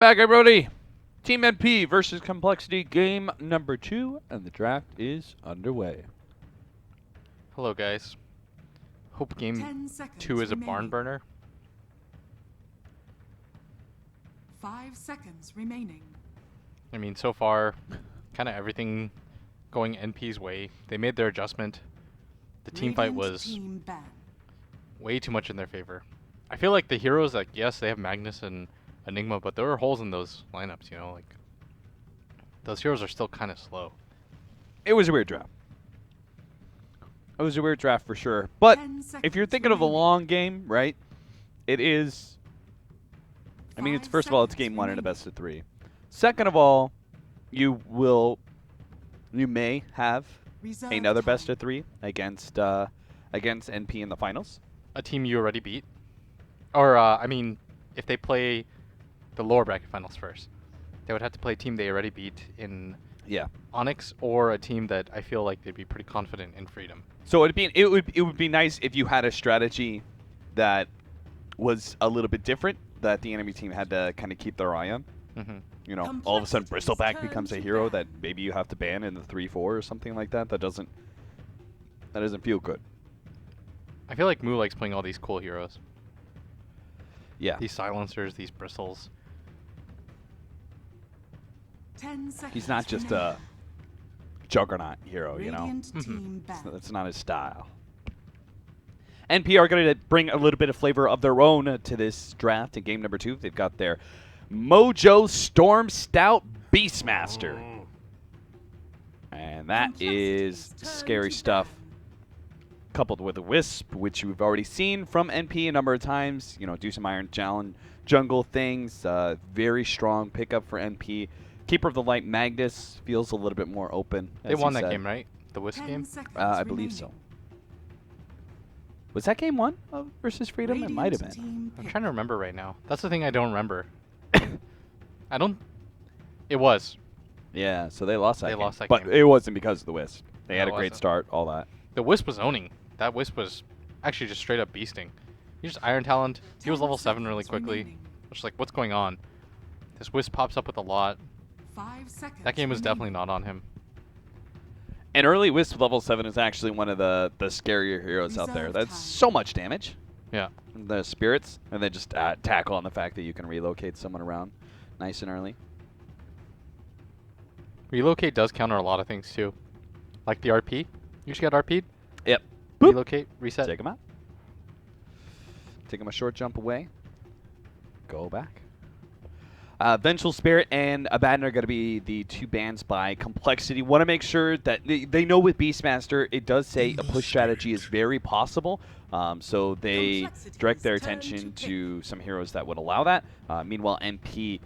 Back at Brody. Team NP versus compLexity game number 2, and the draft is underway. Hello, guys. Hope game 10 seconds 2 is a barn remaining. burner. 5 seconds remaining. I mean, so far, kind of everything going NP's way. They made their adjustment. The team fight Radiant was team ban. way too much in their favor. I feel like the heroes, like, yes, they have Magnus and Enigma, but there are holes in those lineups, you know? Like, those heroes are still kind of slow. It was a weird draft. It was a weird draft for sure. But 10 if you're seconds thinking of a remaining. long game, right, it is... I mean, it's 5 first of all, it's seconds game 1 in a remaining. best of 3. Second of all, you may have Reserve another time. best of 3 against NP in the finals. A team you already beat. Or, I mean, if they play the lower bracket finals first, they would have to play a team they already beat in Yeah. Onyx, or a team that I feel like they'd be pretty confident in Freedom. So it would be nice if you had a strategy that was a little bit different that the enemy team had to kind of keep their eye on. Mm-hmm. You know, all of a sudden Complexity's Bristleback turn becomes a to hero ban. that maybe you have to ban in the 3-4 or something like that. That doesn't feel good. I feel like Moo likes playing all these cool heroes. Yeah. These silencers, these bristles. 10 seconds He's not just remaining. a juggernaut hero, you know. Radiant Mhm. team ban. That's not his style. NP are going to bring a little bit of flavor of their own to this draft in game number 2. They've got their Mojo Storm Stout Beastmaster. And that is Complexity's turn scary to stuff. ban. Coupled with a Wisp, which we've already seen from NP a number of times. You know, do some Iron Jungle things. Very strong pickup for NP. Keeper of the Light Magnus feels a little bit more open. They as he won that said. game, right? The Wisp 10 game? seconds I believe so. remaining. Was that game 1 versus Freedom? It might have Radiant been. team I'm pick. trying to remember right now. That's the thing I don't remember. I don't... It was. Yeah, so they lost that They game. lost that but game. it wasn't because of the Wisp. They No, had it a great wasn't. start, all that. The Wisp was owning. That Wisp was actually just straight up beasting. He just Iron Talent. He was 10 level 7 really seconds quickly. remaining. Just like, what's going on? This Wisp pops up with a lot. 5 seconds That game was definitely remaining. not on him. And early Wisp level 7 is actually one of the scarier heroes out there. Reserve That's time. so much damage. Yeah. The spirits, and then just tackle on the fact that you can relocate someone around nice and early. Relocate does counter a lot of things too. Like the RP. You just got RP'd. Yep. Boop. Relocate. Reset. Take him out. Take him a short jump away. Go back. Vengeful Spirit and Abaddon are going to be the 2 bans by compLexity. Want to make sure that they know with Beastmaster, it does say a push strategy is very possible. So they direct their compLexity's turn attention to to some heroes that would allow that. Meanwhile, NP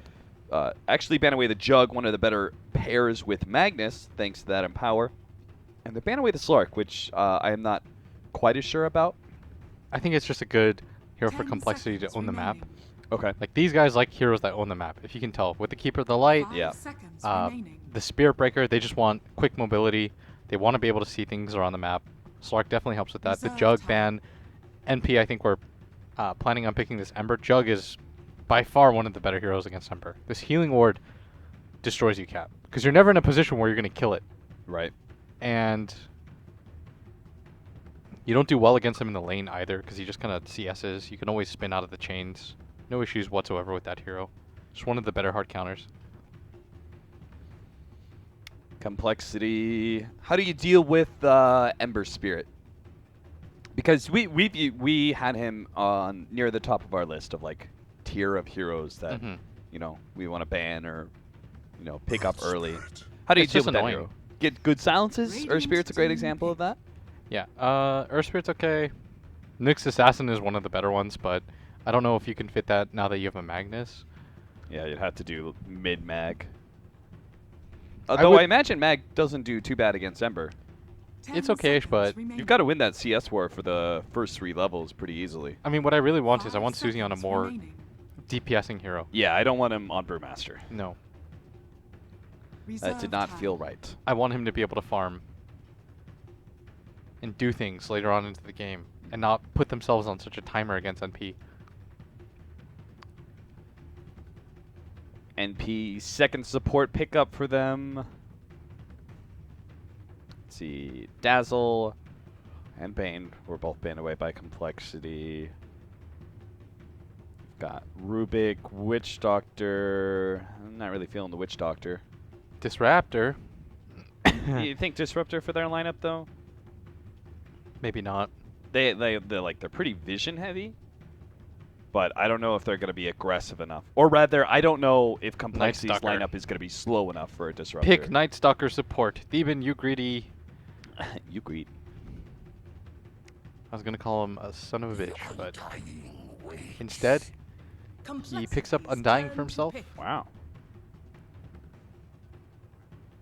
actually ban away the Jug, one of the better pairs with Magnus, thanks to that Empower. And they ban away the Slark, which I am not quite as sure about. I think it's just a good hero for 10 compLexity to seconds own the map. remaining. Okay. Like, these guys like heroes that own the map. If you can tell. With the Keeper of the Light, 5 Yeah. seconds uh, remaining. the Spirit Breaker, they just want quick mobility. They want to be able to see things around the map. Slark definitely helps with that. The Reserve Jug time. ban. NP, I think we're planning on picking this Ember. Jug is by far one of the better heroes against Ember. This Healing Ward destroys you, Cap. Because you're never in a position where you're going to kill it. Right. And you don't do well against him in the lane either, because he just kind of CS's. You can always spin out of the chains. No issues whatsoever with that hero. Just one of the better hard counters. compLexity. How do you deal with Ember Spirit? Because we had him on near the top of our list of like tier of heroes that Mhm. you know we want to ban or pick up early. How do you It's deal just with that annoying. hero? Get good silences. Earth Radiant Spirit's a great team example of that. Yeah, Earth Spirit's okay. Nyx Assassin is one of the better ones, but I don't know if you can fit that now that you have a Magnus. Yeah, you'd have to do mid mag. I Although would- I imagine mag doesn't do too bad against Ember. 10 it's okay-ish, seconds but remaining. You've got to win that CS war for the first 3 levels pretty easily. I mean, what I really want is I 5 want Susie on a seconds more remaining. DPSing hero. Yeah, I don't want him on Brewmaster. No. That Reserve did not time. feel right. I want him to be able to farm and do things later on into the game and not put themselves on such a timer against NP. NP second support pickup for them. Let's see, Dazzle and Bane were both banned away by compLexity. Got Rubik, Witch Doctor. I'm not really feeling the Witch Doctor. Disruptor. You think Disruptor for their lineup though? Maybe not. They're pretty vision heavy, but I don't know if they're going to be aggressive enough. Or rather, I don't know if compLexity's Nightstalker. lineup is going to be slow enough for a Disruptor. Pick Night Stalker support. Theban, you greedy. You greed. I was gonna call him a son of a bitch, but instead he picks up Undying for himself. Wow.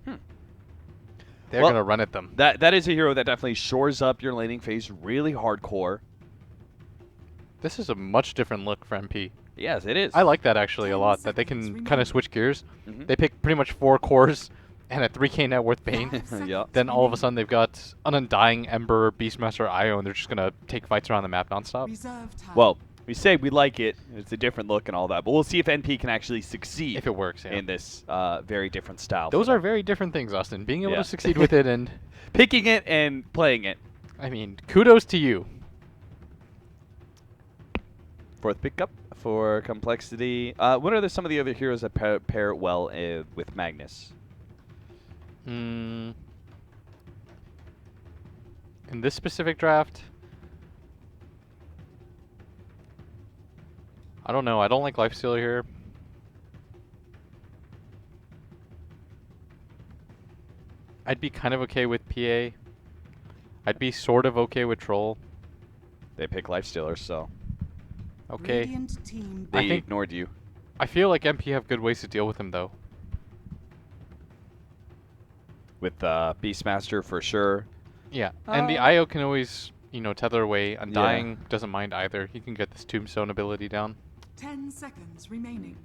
They're Well, gonna run at them. That is a hero that definitely shores up your laning phase really hardcore. This is a much different look for MP. Yes, it is. I like that actually a 10 lot, that they seconds can kind remaining. of switch gears. Mhm. They pick pretty much 4 cores and a 3k net worth Bane. 5 seconds Yeah. Then all of a remaining. sudden they've got an Undying, Ember, Beastmaster, Io, and they're just gonna take fights around the map nonstop. Reserve time. Well, we say we like it. It's a different look and all that, but we'll see if NP can actually succeed If it works, yeah. in this very different style. Those for are them. very different things, Austin. Being able Yeah. to succeed with it, and Picking it and playing it. I mean, kudos to you. Fourth pickup for compLexity. What are some of the other heroes that pair well with Magnus? In this specific draft, I don't know. I don't like Lifestealer here. I'd be kind of okay with PA. I'd be sort of okay with Troll. They pick Lifestealers, so Okay. Radiant team they I think- ignored you. I feel like MP have good ways to deal with him, though. With Beastmaster for sure. Yeah, and the IO can always, tether away. Undying doesn't mind either. He can get this Tombstone ability down. 10 seconds remaining.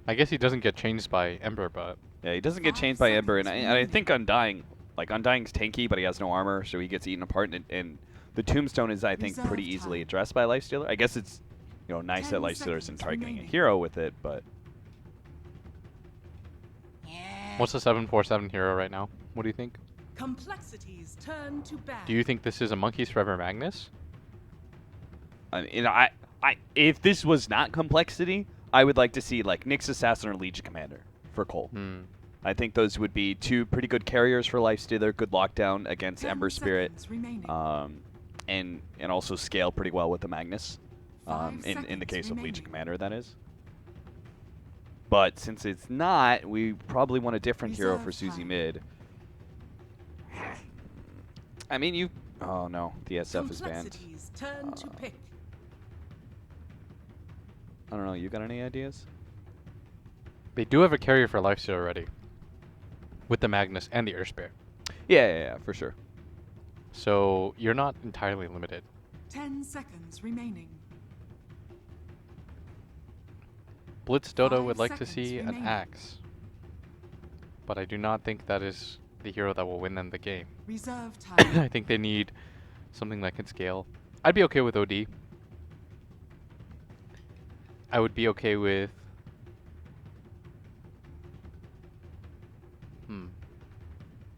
I guess he doesn't get changed by Ember, but Yeah, he doesn't get 5 changed by Ember, and seconds I remaining. think Undying's tanky, but he has no armor, so he gets eaten apart. And the Tombstone is, I think, Reserve pretty easily time. addressed by Lifestealer. I guess it's, nice that 10 Lifestealer isn't seconds targeting a remaining. hero with it, but what's the 747 hero right now? What do you think? compLexity's turn to ban. Do you think this is a Monkeys Forever Magnus? if this was not compLexity, I would like to see like Nyx Assassin or Legion Commander for Cole. I think those would be two pretty good carriers for Lifestealer, good lockdown against 10 Ember Spirit, seconds remaining. and also scale pretty well with the Magnus. 5 In the seconds case of Legion remaining. Commander, that is. But since it's not, we probably want a different hero for Reserve Suzy time. mid. I mean, oh no, the SF is banned. compLexity's turn to pick. I don't know. You got any ideas? They do have a carrier for Lifesteal already. With the Magnus and the Earth Spirit. Yeah, for sure. So you're not entirely limited. 10 seconds remaining. Blitz Dodo 5 would like to seconds see an remaining. axe. But I do not think that is the hero that will win them the game. Reserve time. I think they need something that can scale. I'd be okay with OD. I would be okay with...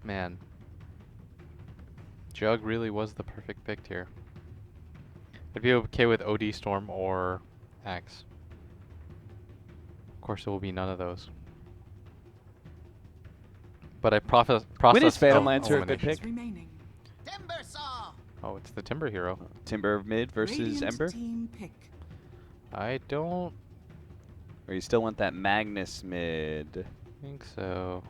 Man. Jug really was the perfect pick here. I'd be okay with OD Storm or Axe. Of course, there will be none of those. But I process. When is Phantom el- Lancer a good elimination. pick? remaining. Timbersaw! Oh, it's the Timber hero. Timber mid versus Radiant Ember? team pick. I don't Or you still want that Magnus mid? think so.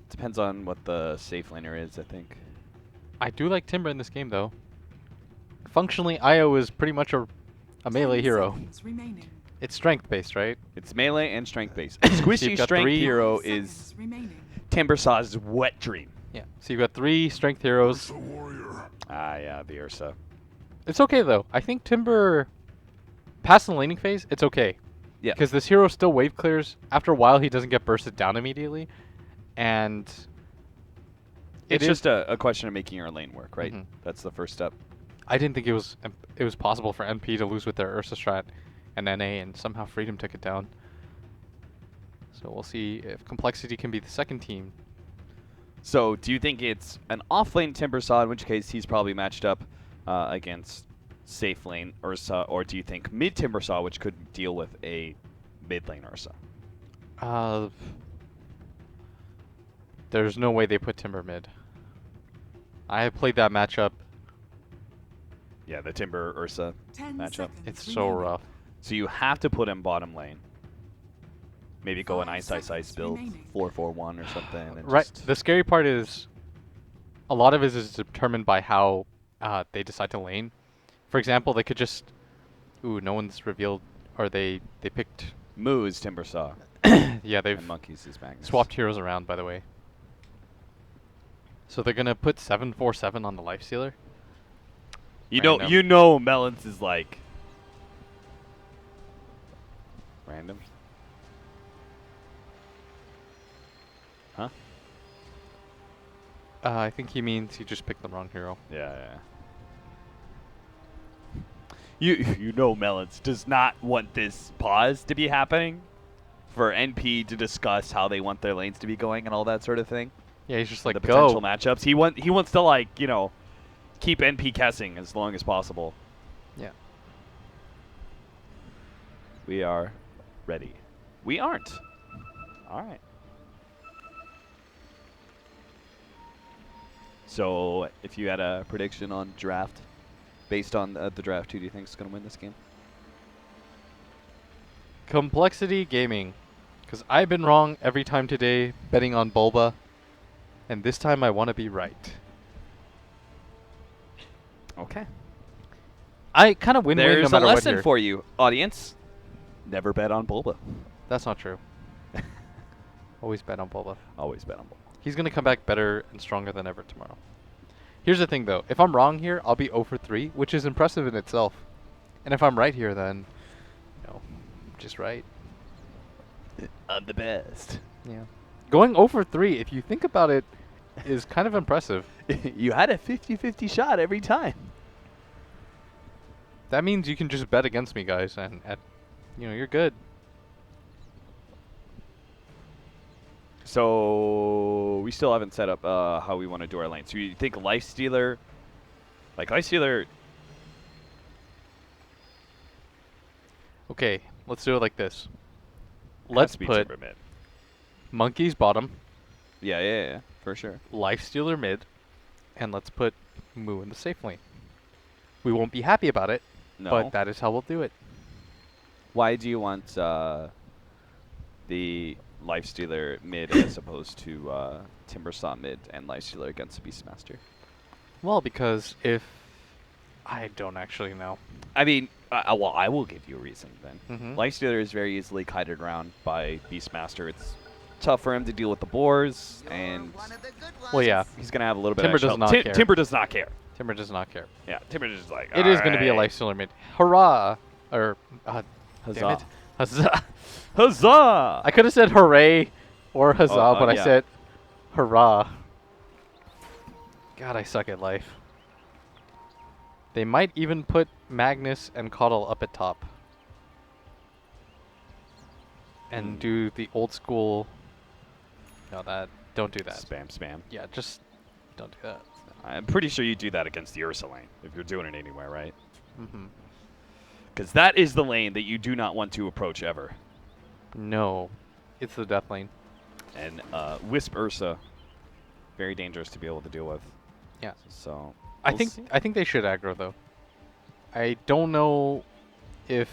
Depends on what the safe laner is, I think. I do like Timber in this game, though. Functionally, Io is pretty much a 10 melee hero. seconds remaining. It's strength-based, right? It's melee and strength based. A squishy you've got strength three- hero 5 is seconds remaining. Timbersaw's wet dream. Yeah. So you've got 3 strength heroes. Ah, yeah, the Ursa. It's okay, though. I think Timber, past the laning phase, it's okay. Yeah. Because this hero still wave clears. After a while, he doesn't get bursted down immediately. And It's it is- just a question of making your lane work, right? Mhm. That's the first step. I didn't think it was possible for MP to lose with their Ursa strat and NA, and somehow Freedom took it down. So we'll see if compLexity can be the second team. So, do you think it's an off-lane Timbersaw, in which case he's probably matched up against safe lane Ursa, or do you think mid Timbersaw, which could deal with a mid lane Ursa? There's no way they put Timber mid. I have played that matchup. Yeah, the Timber Ursa 10 matchup. seconds It's so remaining. rough. So you have to put him bottom lane. Maybe go an 5 ice seconds build, remaining. 4-4-1 or something. And Right. just The scary part is a lot of it is determined by how they decide to lane. For example, they could just... Ooh, no one's revealed... Or they picked... Moo is Timbersaw, Yeah, they've and Monkeys is Magnus. swapped heroes around, by the way. So they're going to put 7-4-7 on the Lifestealer. Random. You know Melons is like... Random? Huh? I think he means he just picked the wrong hero. Yeah. You know Melons does not want this pause to be happening for NP to discuss how they want their lanes to be going and all that sort of thing. Yeah, he's just The like, potential go. matchups. He wants to, like, keep NP guessing as long as possible. Yeah. We are ready. We aren't. All right. So, if you had a prediction on draft, based on the draft, who do you think is going to win this game? compLexity Gaming. Because I've been wrong every time today betting on Bulba. And this time I want to be right. Okay. I kind of win-win no There's a matter what lesson here. for you, audience. Never bet on Bulba. That's not true. Always bet on Bulba. Always bet on Bulba. He's going to come back better and stronger than ever tomorrow. Here's the thing, though. If I'm wrong here, I'll be 0 for 3, which is impressive in itself. And if I'm right here, then, I'm just right. I'm the best. Yeah. Going 0 for 3, if you think about it, is kind of impressive. You had a 50-50 shot every time. That means you can just bet against me, guys, and you're good. So we still haven't set up how we want to do our lane. So you think Lifestealer, Okay, let's do it like this. has Let's to be put Timber mid. Monkeys bottom, Yeah, for sure. Lifestealer mid, and let's put Moo in the safe lane. We won't be happy about it, No. but that is how we'll do it. Why do you want the Lifestealer mid as opposed to Timbersaw mid and Lifestealer against the Beastmaster? Well, because if... I don't actually know. I mean, well, I will give you a reason then. Mhm. Lifestealer is very easily kited around by Beastmaster. It's tough for him to deal with the boars, and Well, yeah. he's going to have a little bit Timber of does not care. Timber does not care. Timber does not care. Yeah, Timber is just like, It is going to be a "Alright, Lifestealer mid. Hurrah! Or... damn Huzzah. it. Huzzah! Huzzah! I could have said hooray or huzzah, but I yeah. said hurrah. God, I suck at life. They might even put Magnus and Coddle up at top. And do the old school... No, don't do that. Spam. Yeah, just don't do that. I'm pretty sure you do that against the Ursa lane, if you're doing it anywhere, right? Mm-hmm. Because that is the lane that you do not want to approach ever. No, it's the death lane. And Wisp Ursa, very dangerous to be able to deal with. Yeah. So I we'll think see. I think they should aggro though. I don't know if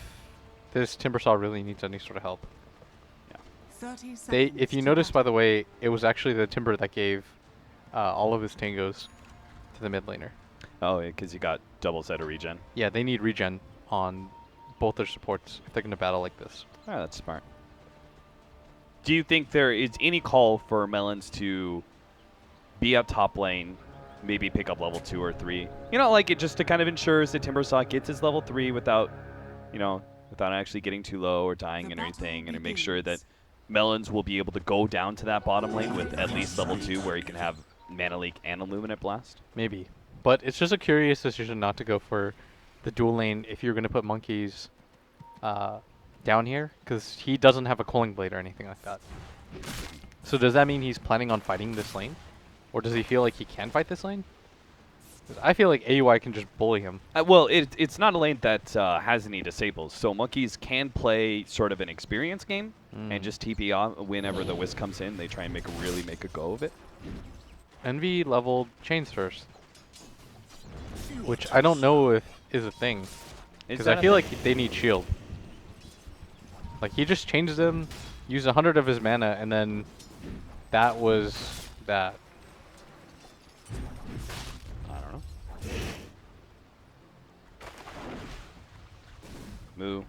this Timbersaw really needs any sort of help. 30 seconds. If you to notice, by battle. the way, it was actually the Timber that gave all of his tangos to the mid laner. Oh, yeah, because you got double set of regen. Yeah, they need regen on both their supports if they're going to battle like this. Oh, that's smart. Do you think there is any call for Melons to be up top lane, maybe pick up level 2 or 3? Like it just to kind of ensures that Timbersaw gets his level 3 without actually getting too low or dying The and everything, battle and to make sure that begins. Melons will be able to go down to that bottom lane with at least level 2 where he can have Mana Leak and Illuminate Blast? Maybe. But it's just a curious decision not to go for the dual lane if you're going to put monkeys down here because he doesn't have a Culling Blade or anything like that. So does that mean he's planning on fighting this lane? Or does he feel like he can fight this lane? 'Cause I feel like AUI can just bully him. Well, it's not a lane that has any disables, so monkeys can play sort of an experience game and just TP off whenever the Wisp comes in. They try and really make a go of it. Envy leveled Chains first, which I don't know if is a thing, because I feel like they need shield. Like he just changes them, used 100 of his mana, and then that was that. I don't know. Moo.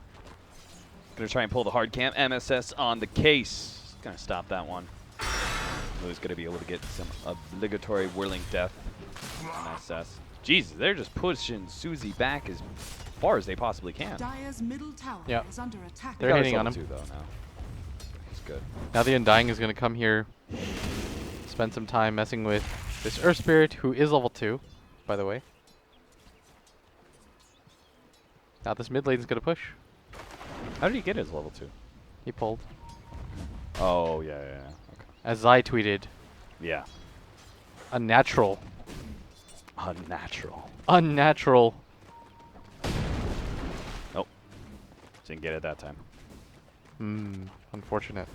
Gonna try and pull the hard camp. MSS on the case. Gonna stop that one. Moo's gonna be able to get some obligatory whirling death. MSS. Jesus, they're just pushing Susie back as far as they possibly can. Dire's middle tower Yeah. is under attack. They're hitting on him. Too, though, now. It's good. Now the Undying is going to come here, spend some time messing with this Earth Spirit, who is level 2, by the way. Now this mid lane is going to push. How did he get his level 2? He pulled. Oh, yeah. Okay. As Zai tweeted, Yeah. unnatural. Unnatural. Unnatural. Nope. Didn't get it that time. Unfortunate.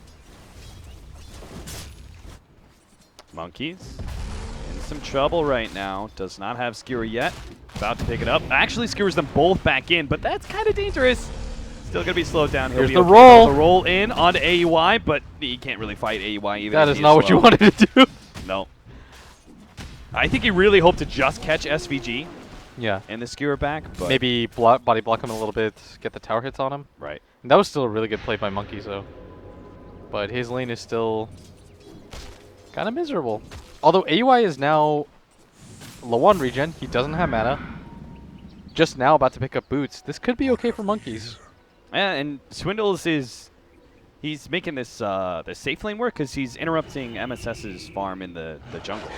Monkeys in some trouble right now. Does not have Skewer yet. About to pick it up. Actually skewers them both back in, but that's kind of dangerous. Still going to be slowed down. He'll Here's be the okay. roll. The roll in onto AUI, but he can't really fight AUI even That if is he not what you slow. wanted to do. No. I think he really hoped to just catch SVG Yeah. and the skewer back, but Maybe body block him a little bit, get the tower hits on him. right. And that was still a really good play by Monkeys, though. But his lane is still kind of miserable. Although AUI is now low on regen. He doesn't have mana. Just now about to pick up boots. This could be okay for Monkeys. And Swindles he's making this the safe lane work because he's interrupting MSS's farm in the jungle,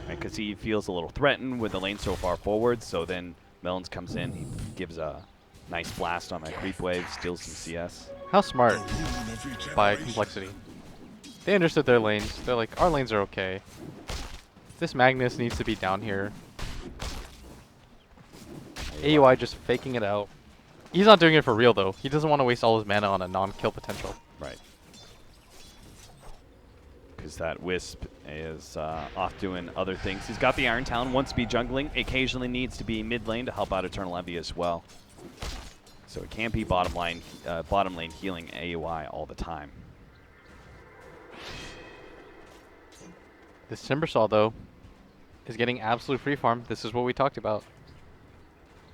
right? Because he feels a little threatened with the lane so far forward. So then Melons comes in, he gives a nice blast on that creep wave, steals some CS. How smart by compLexity. They understood their lanes. They're like, our lanes are okay. This Magnus needs to be down here. AUI just faking it out. He's not doing it for real, though. He doesn't want to waste all his mana on a non-kill potential. Right. Because that Wisp is off doing other things. He's got the Iron Talon, wants to be jungling, occasionally needs to be mid lane to help out Eternal Envy as well. So it can't be bottom lane healing AUI all the time. This Timbersaw, though, is getting absolute free farm. This is what we talked about.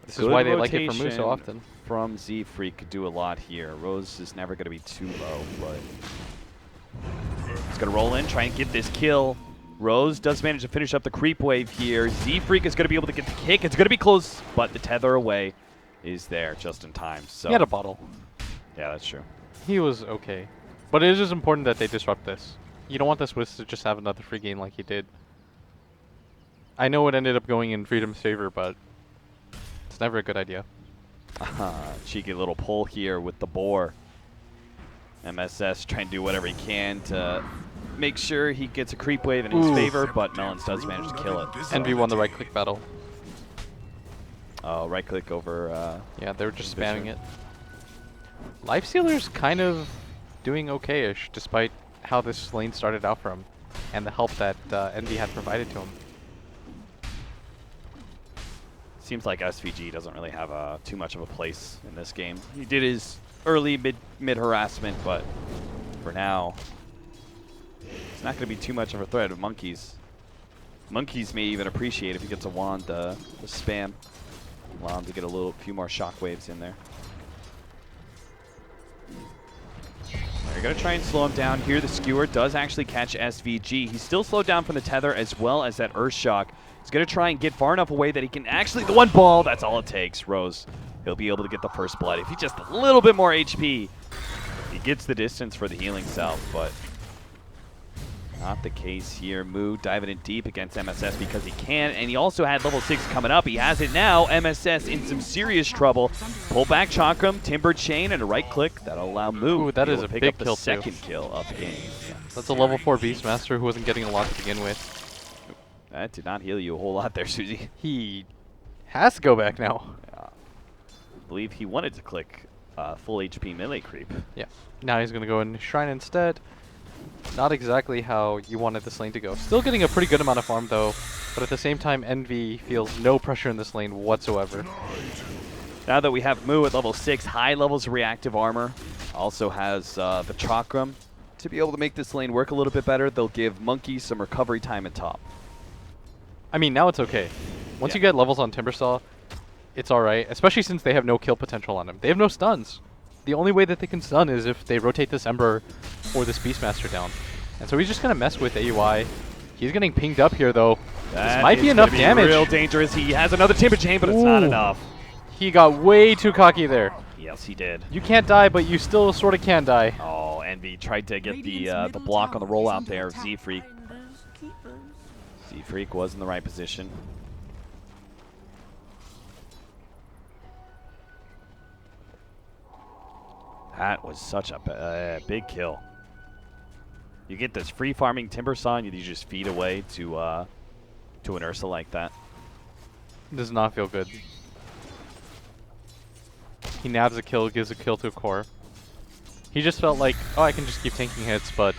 This is why they like it from Moose so often. From Z-Freak could do a lot here. Rose is never going to be too low, but he's going to roll in, try and get this kill. Rose does manage to finish up the creep wave here. Z-Freak is going to be able to get the kick. It's going to be close, but the tether away is there just in time. So He had a bottle. yeah, that's true. He was okay. But it is just important that they disrupt this. You don't want this Wisp to just have another free game like he did. I know it ended up going in Freedom's favor, but it's never a good idea. Cheeky little pull here with the boar. MSS trying to do whatever he can to make sure he gets a creep wave in his favor, but Melons does manage to kill it. Envy won the right click battle. Oh, right click over. Yeah, they were just Vision. spamming it. Lifestealer's kind of doing okay-ish, despite how this lane started out for him, and the help that Envy had provided to him. Seems like SVG doesn't really have too much of a place in this game. He did his early mid harassment, but for now, it's not going to be too much of a threat of Monkeys. Monkeys may even appreciate if he gets a wand to spam. Allow him to get a few more shockwaves in there. They're going to try and slow him down here. The Skewer does actually catch SVG. He's still slowed down from the tether as well as that Earth Shock. He's going to try and get far enough away that he can actually, the one ball, that's all it takes. Rose, he'll be able to get the first blood. If he just a little bit more HP, he gets the distance for the healing self, but Not the case here. Moo diving in deep against MSS because he can, and he also had level 6 coming up. He has it now. MSS in some serious trouble. Pull back Chakram, Timber Chain, and a right click that'll allow Moo Ooh, that to be is able a to pick big up the kill too. second kill of the game. That's a level 4 Beastmaster who wasn't getting a lot to begin with. That did not heal you a whole lot there, Susie. He has to go back now. I believe he wanted to click full HP melee creep. Yeah. Now he's going to go in Shrine instead. Not exactly how you wanted this lane to go. Still getting a pretty good amount of farm though, but at the same time Envy feels no pressure in this lane whatsoever. Now that we have Moo at level 6, high levels of reactive armor, also has the Chakram to be able to make this lane work a little bit better. They'll give Monkey some recovery time at top. I mean, now it's okay. Once Yeah. you get levels on Timbersaw, it's alright, especially since they have no kill potential on him. They have no stuns. The only way that they can stun is if they rotate this Ember or this Beastmaster down. And so he's just going to mess with AUI. He's getting pinged up here, though. That this might be is enough gonna be damage. Real dangerous. He has another Timber Chain, but it's not Ooh. enough. He got way too cocky there. Yes, he did. You can't die, but you still sort of can die. Oh, Envy tried to get the block on the rollout there of Z-Freak. Z-Freak was in the right position. That was such a big kill. You get this free farming Timbersaw and you just feed away to an Ursa like that. Does not feel good. He nabs a kill, gives a kill to a core. He just felt like, oh, I can just keep tanking hits, but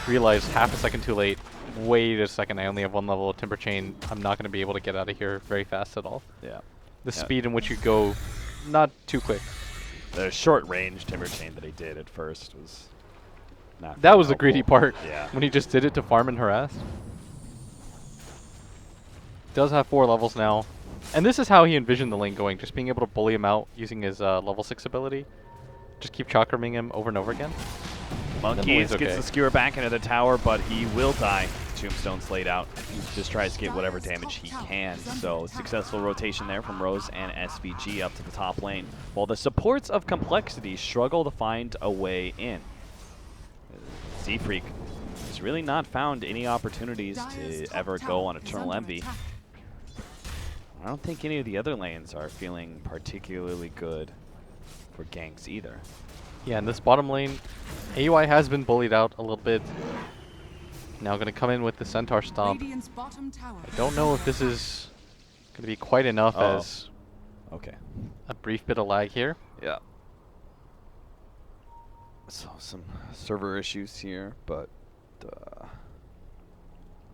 realized half a second too late. Wait a second, I only have one level of Timber Chain. I'm not going to be able to get out of here very fast at all. Yeah. The speed in which you go, not too quick. The short range Timber Chain that he did at first was not That very was the greedy helpful. part. Yeah. When he just did it to farm and harass. Does have 4 levels now. And this is how he envisioned the lane going, just being able to bully him out using his level 6 ability. Just keep chakraming him over and over again. Monkeys okay. gets the skewer back into the tower, but he will die. Tombstone's laid out. Just tries to get whatever damage he can. So successful rotation there from Rose and SVG up to the top lane. While the supports of compLexity struggle to find a way in. Z-Freak has really not found any opportunities to ever go on Eternal Envy. I don't think any of the other lanes are feeling particularly good for ganks either. Yeah, in this bottom lane, AUI has been bullied out a little bit. Now going to come in with the Centaur Stomp. I don't know if this is going to be quite enough as Okay. a brief bit of lag here. Yeah. So some server issues here, but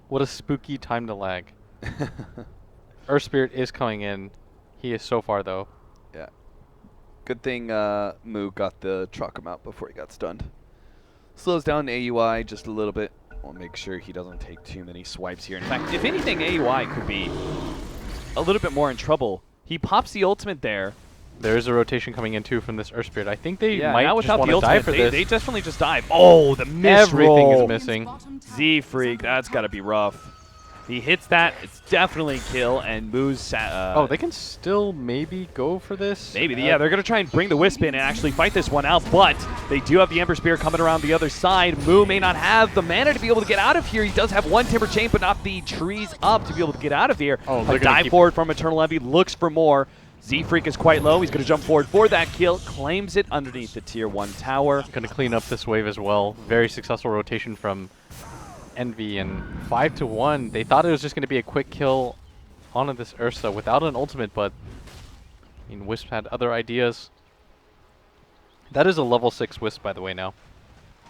What a spooky time to lag. Earth Spirit is coming in. He is so far though. yeah. Good thing Moo got the Chakram out before he got stunned. Slows down AUI just a little bit. We'll make sure he doesn't take too many swipes here. In fact, if anything, AUI could be a little bit more in trouble. He pops the ultimate there. There is a rotation coming in too from this Earth Spirit. I think they Yeah, might now just without want the to die ultimate, for this. they definitely just dive. Oh, the miss Everything roll. is missing. Z-Freak, that's got to be rough. He hits that, it's definitely kill, and Moo's... Oh, they can still maybe go for this? Maybe, yeah, they're going to try and bring the Wisp in and actually fight this one out, but they do have the Ember Spear coming around the other side. Moo may not have the mana to be able to get out of here. He does have one Timber Chain, but not the trees up to be able to get out of here. Oh, they're a gonna dive keep forward from Eternal Envy, looks for more. Z-Freak is quite low. He's going to jump forward for that kill, claims it underneath the Tier 1 tower. Going to clean up this wave as well. Very successful rotation from Envy, and 5-1. They thought it was just going to be a quick kill onto this Ursa without an ultimate, but I mean, Wisp had other ideas. That is a level 6 Wisp, by the way, now.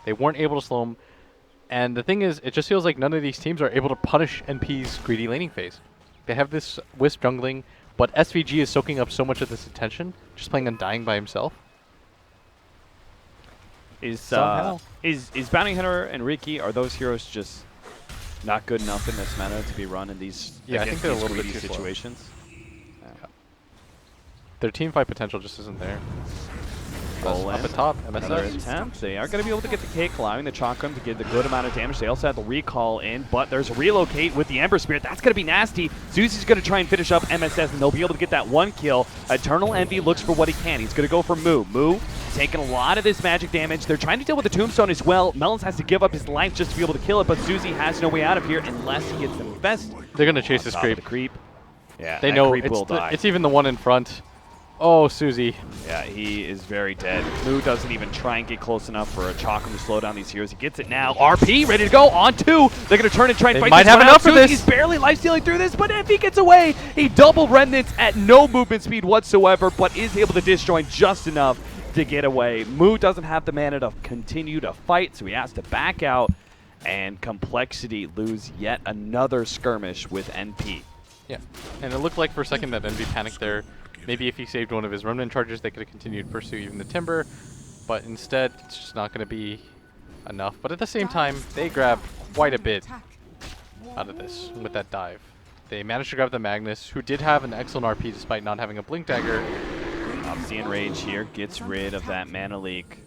They weren't able to slow him, and the thing is, it just feels like none of these teams are able to punish NP's greedy laning phase. They have this Wisp jungling, but SVG is soaking up so much of this attention, just playing Undying by himself. Is Bounty Hunter and Riki, are those heroes just not good enough in this meta to be run in these, Yeah, I think they're a little bit greedy too slow. situations? Their team fight potential just isn't there. Roll Up in. at top, Another MSS. attempt. They are going to be able to get the kick, allowing the Chakram to get the good amount of damage. They also have the recall in, but there's a relocate with the Ember Spirit. That's going to be nasty. Zeus going to try and finish up MSS, and they'll be able to get that one kill. Eternal Envy looks for what he can. He's going to go for Moo. Moo taking a lot of this magic damage. They're trying to deal with the tombstone as well. Melons has to give up his life just to be able to kill it, but Susie has no way out of here unless he gets the best. They're going to chase this creep. The creep. Yeah, They that know creep will die. it's even the one in front. Oh, Susie. Yeah, he is very dead. Moo doesn't even try and get close enough for a Chakram to slow down these heroes. He gets it now. RP ready to go on 2. They're going to turn and try and They fight might this have one enough out. for Susie's this. barely life-stealing through this, but if he gets away, he double remnants at no movement speed whatsoever, but is able to disjoint just enough to get away. Moo doesn't have the mana to continue to fight, so he has to back out, and compLexity lose yet another skirmish with NP. Yeah, and it looked like for a second that Envy panicked there. Maybe if he saved one of his remnant charges, they could have continued to pursue even the Timber, but instead, it's just not going to be enough. But at the same time, they grabbed quite a bit out of this with that dive. They managed to grab the Magnus, who did have an excellent RP despite not having a Blink Dagger. Obsidian Rage here gets rid of that mana leak.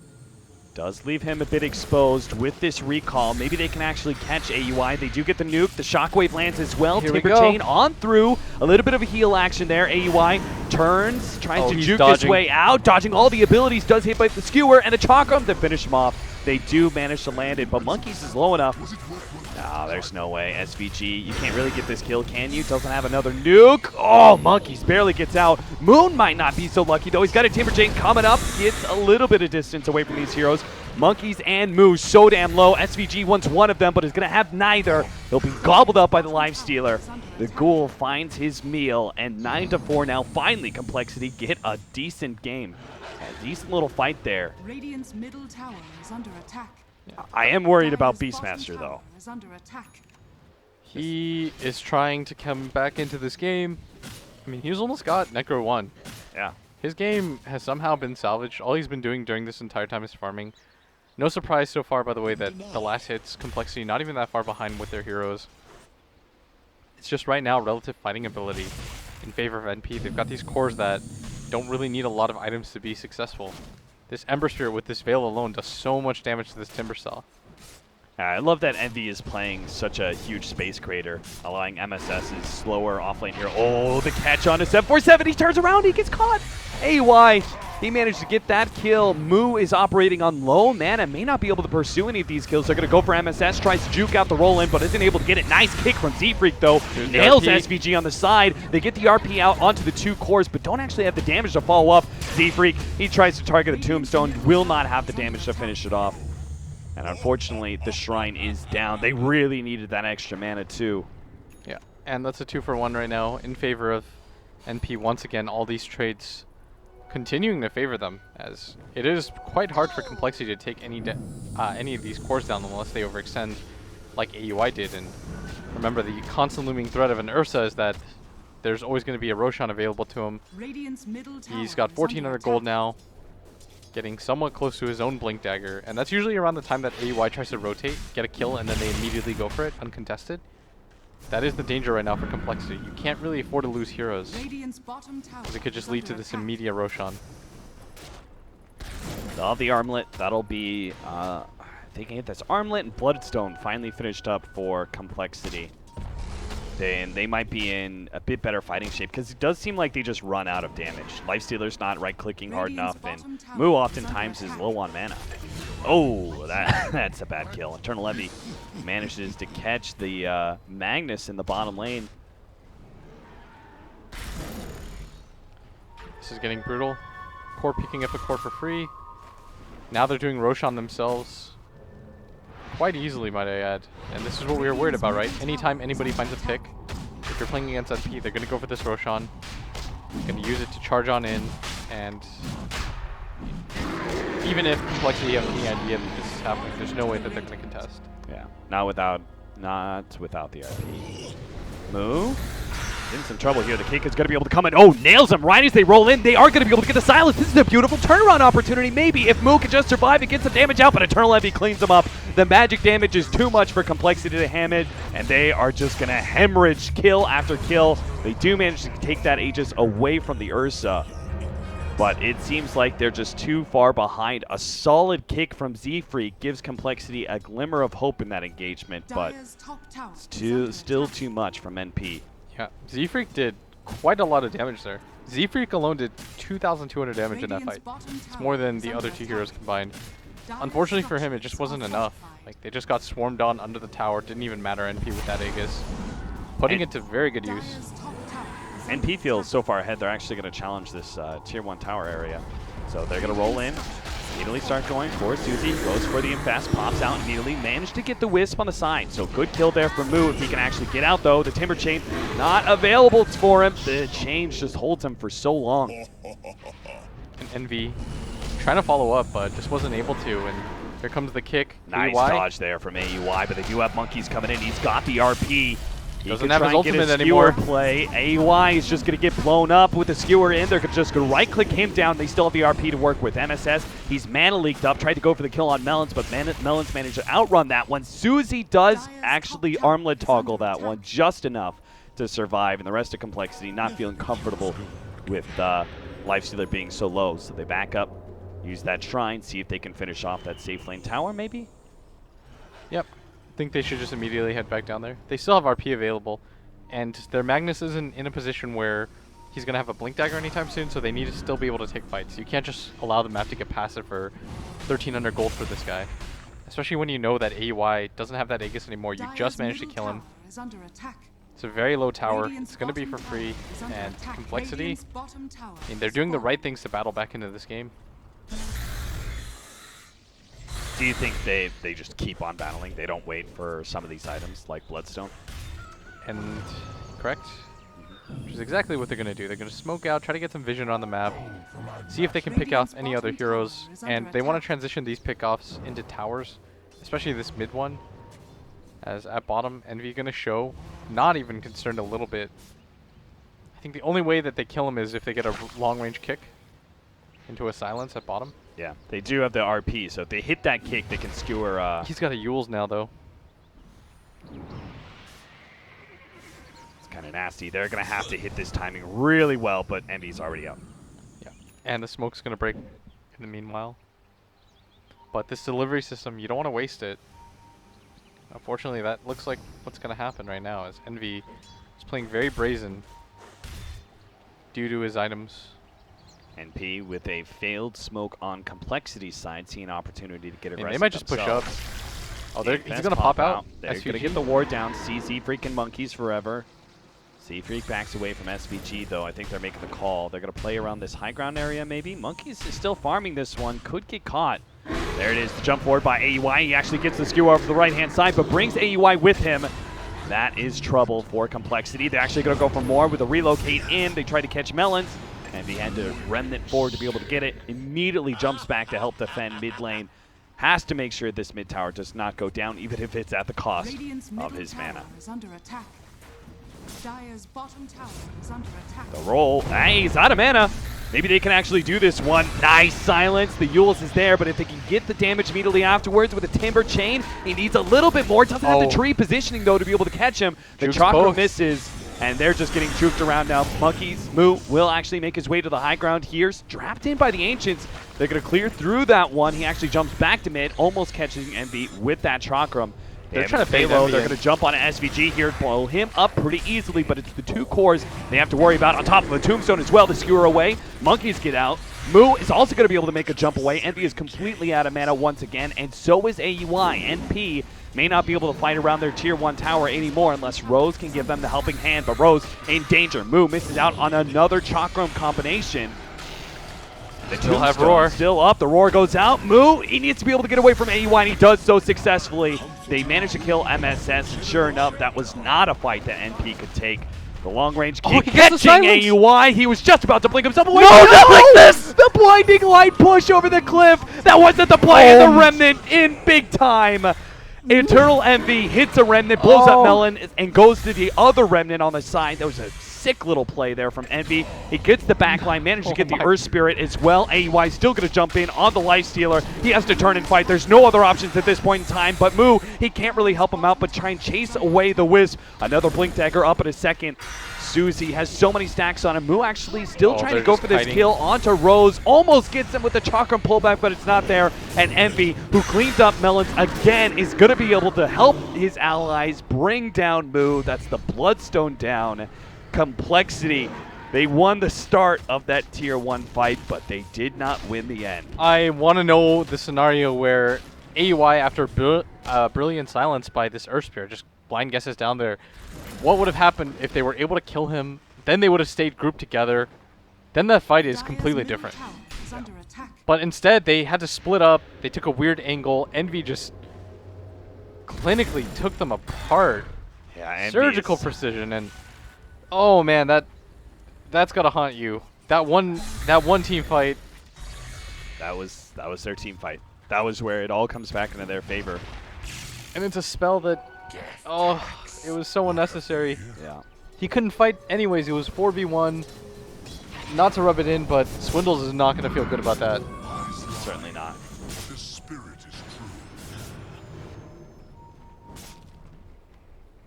Does leave him a bit exposed with this recall. Maybe they can actually catch AUI. They do get the nuke. The shockwave lands as well. Here we Timber go. Chain on through. A little bit of a heal action there. AUI turns, tries to he's juke his dodging. way out, dodging all the abilities, does hit by the skewer, and the Chakram to finish him off. They do manage to land it, but Monkeys is low enough. No, there's no way. SVG, you can't really get this kill, can you? Doesn't have another nuke. Oh, Monkeys barely gets out. Moon might not be so lucky, though. He's got a Timber Chain coming up. Gets a little bit of distance away from these heroes. Monkeys and Moo so damn low. SVG wants one of them, but is going to have neither. He'll be gobbled up by the Lifestealer. The Ghoul finds his meal, and 9-4 now. Finally, compLexity get a decent game. A decent little fight there. Radiant's middle tower is under attack. I am worried about Dire's bottom Beastmaster, tower though. is under attack. He is trying to come back into this game. I mean, he's almost got Necro 1. Yeah. His game has somehow been salvaged. All he's been doing during this entire time is farming. No surprise so far, by the way, that the last hits, compLexity, not even that far behind with their heroes. It's just right now relative fighting ability in favor of NP. They've got these cores that don't really need a lot of items to be successful. This Ember Spirit with this Veil alone does so much damage to this Timbersaw. I love that Envy is playing such a huge space creator, allowing MSS's slower offlane here. Oh, the catch on a 747. He turns around. He gets caught. AY, he managed to get that kill. Moo is operating on low mana. May not be able to pursue any of these kills. They're going to go for MSS. Tries to juke out the roll-in, but isn't able to get it. Nice kick from Z-Freak, though. There's Nails RP. SVG on the side. They get the RP out onto the 2 cores, but don't actually have the damage to follow up. Z-Freak, he tries to target the Tombstone. Will not have the damage to finish it off. And unfortunately, the Shrine is down. They really needed that extra mana, too. Yeah, and that's a 2-for-1 right now in favor of NP. Once again, all these trades continuing to favor them, as it is quite hard for compLexity to take any of these cores down unless they overextend like AUI did. And remember, the constant looming threat of an Ursa is that there's always going to be a Roshan available to him. Radiant's middle tower He's got is under 1,400 gold attack. now, getting somewhat close to his own Blink Dagger, and that's usually around the time that AUI tries to rotate, get a kill, and then they immediately go for it, uncontested. That is the danger right now for compLexity. You can't really afford to lose heroes, Radiant's bottom tower because it could just is lead to under this attack. immediate Roshan. They'll have the armlet. That'll be, they can hit this armlet, and Bloodstone finally finished up for compLexity. Then they might be in a bit better fighting shape, because it does seem like they just run out of damage. Lifestealer's not right-clicking hard enough, and Moo oftentimes is low on mana. Oh, that's a bad kill. Eternal Levy manages to catch the Magnus in the bottom lane. This is getting brutal. Core picking up a core for free. Now they're doing Roshan themselves. Quite easily, might I add. And this is what we were worried about, right? Anytime anybody finds a pick, if you're playing against NP, they're going to go for this Roshan. Going to use it to charge on in, and even if compLexity have any idea that this is happening, there's no way that they're going to contest. Yeah, not without the RP. Moo in some trouble here. The Cake is going to be able to come in. Oh, nails him right as they roll in. They are going to be able to get the silence. This is a beautiful turnaround opportunity, maybe, if Moo can just survive and get some damage out, but Eternal Levy cleans them up. The magic damage is too much for compLexity to ham it, and they are just going to hemorrhage kill after kill. They do manage to take that Aegis away from the Ursa, but it seems like they're just too far behind. A solid kick from Z-Freak gives compLexity a glimmer of hope in that engagement, but Dire's top tower it's is under still attack. too much from NP. Yeah, Z-Freak did quite a lot of damage there. Z-Freak alone did 2,200 damage in that fight. It's more than the other two heroes combined. Unfortunately for him, it just wasn't enough. Like, they just got swarmed on under the tower. Didn't even matter NP with that Aegis. Putting it to very good use. NP feels so far ahead, they're actually going to challenge this tier 1 tower area. So they're going to roll in, immediately start going for Susie, goes for the infest, pops out immediately, managed to get the Wisp on the side. So good kill there from Moo if he can actually get out though. The Timber Chain not available for him. The change just holds him for so long. And Envy trying to follow up, but just wasn't able to. And here comes the kick. Nice AUI. dodge there from AUI, but they do have monkeys coming in. He's got the RP. He Doesn't can have try his and get ultimate a skewer anymore. play. AUI is just going to get blown up with the skewer in. They're just going to right-click him down. They still have the RP to work with. MSS, he's mana leaked up, tried to go for the kill on Melons, but Melons managed to outrun that one. Susie does actually armlet toggle that one just enough to survive, and the rest of compLexity not feeling comfortable with Lifestealer being so low. So they back up, use that shrine, see if they can finish off that safe lane tower maybe? Yep. I think they should just immediately head back down there. They still have RP available, and their Magnus isn't in a position where he's going to have a Blink Dagger anytime soon, so they need to still be able to take fights. You can't just allow the map to get passive for 1,300 gold for this guy. Especially when you know that AUI doesn't have that Aegis anymore. You just managed to kill him. It's a very low tower. It's going to be for free, and compLexity, I mean, they're doing the right things to battle back into this game. Do you think they just keep on battling? They don't wait for some of these items like Bloodstone? And correct? Which is exactly what they're going to do. They're going to smoke out, try to get some vision on the map, see if they can pick off any other heroes, and they want to transition these pickoffs into towers, especially this mid one. As at bottom, Envy going to show, not even concerned a little bit. I think the only way that they kill him is if they get a long-range kick into a silence at bottom. Yeah, they do have the RP, so if they hit that kick, they can skewer. He's got a Yules now, though. It's kind of nasty. They're going to have to hit this timing really well, but Envy's already up. Yeah, and the smoke's going to break in the meanwhile. But this delivery system, you don't want to waste it. Unfortunately, that looks like what's going to happen right now, as Envy is playing very brazen due to his items. NP with a failed smoke on compLexity's side, see an opportunity to get aggressive. They might just push up. Oh, he's going to pop out. They're going to get the ward down. CZ freaking monkeys forever. Z-Freak backs away from SVG, though. I think they're making the call. They're going to play around this high ground area, maybe. Monkeys is still farming this one. Could get caught. There it is. The jump forward by AUI. He actually gets the skewer over the right-hand side, but brings AUI with him. That is trouble for compLexity. They're actually going to go for more with a relocate in. They try to catch Melons, and he had to remnant forward to be able to get it. Immediately jumps back to help defend mid lane. Has to make sure this mid tower does not go down, even if it's at the cost of his mana. Dire's bottom tower is under attack. The roll. Hey, he's out of mana. Maybe they can actually do this one. Nice silence. The Yules is there, but if they can get the damage immediately afterwards with a Timber Chain, he needs a little bit more. Doesn't have the tree positioning, though, to be able to catch him. The Chakra misses, and they're just getting juked around now. Monkeys, Moo will actually make his way to the high ground here. Trapped in by the Ancients. They're going to clear through that one. He actually jumps back to mid, almost catching Envy with that Chakram. They're trying to bait low. They're going to jump on SVG here, blow him up pretty easily, but it's the two cores they have to worry about on top of a tombstone as well to skewer away. Monkeys get out. Moo is also going to be able to make a jump away. Envy is completely out of mana once again, and so is AUI. NP may not be able to fight around their tier 1 tower anymore unless Rose can give them the helping hand, but Rose in danger. Moo misses out on another Chakram combination. They still have Roar. Still up. The Roar goes out. Moo, he needs to be able to get away from AUI, and he does so successfully. They manage to kill MSS, and sure enough, that was not a fight that NP could take. The long-range kick catching AUI. He was just about to blink himself away. No, not like this! The blinding light push over the cliff. That wasn't the play, and the Remnant in big time. Eternal Envy hits a Remnant, blows up Melon, and goes to the other Remnant on the side. That was a sick little play there from Envy. He gets the backline, managed to get the Earth Spirit as well. AUI still going to jump in on the Lifestealer. He has to turn and fight. There's no other options at this point in time, but Moo, he can't really help him out, but try and chase away the Wisp. Another Blink Dagger up in a second. Susie has so many stacks on him. Moo actually still trying to go for this kill onto Rose. Almost gets him with the Chakram pullback, but it's not there. And Envy, who cleans up Melons again, is going to be able to help his allies bring down Moo. That's the Bloodstone down. compLexity. They won the start of that Tier 1 fight, but they did not win the end. I want to know the scenario where AUI, after brilliant silence by this Earth Spear, just blind guesses down there, what would have happened if they were able to kill him, then they would have stayed grouped together, then that fight is completely different. But instead, they had to split up, they took a weird angle, Envy just clinically took them apart. Yeah, Surgical precision, and oh man, that's gotta haunt you. That one team fight. That was their team fight. That was where it all comes back into their favor. And it's a spell that, oh, it was so unnecessary. Yeah. He couldn't fight anyways. It was 4v1. Not to rub it in, but Swindles is not gonna feel good about that. Certainly not. The spirit is true.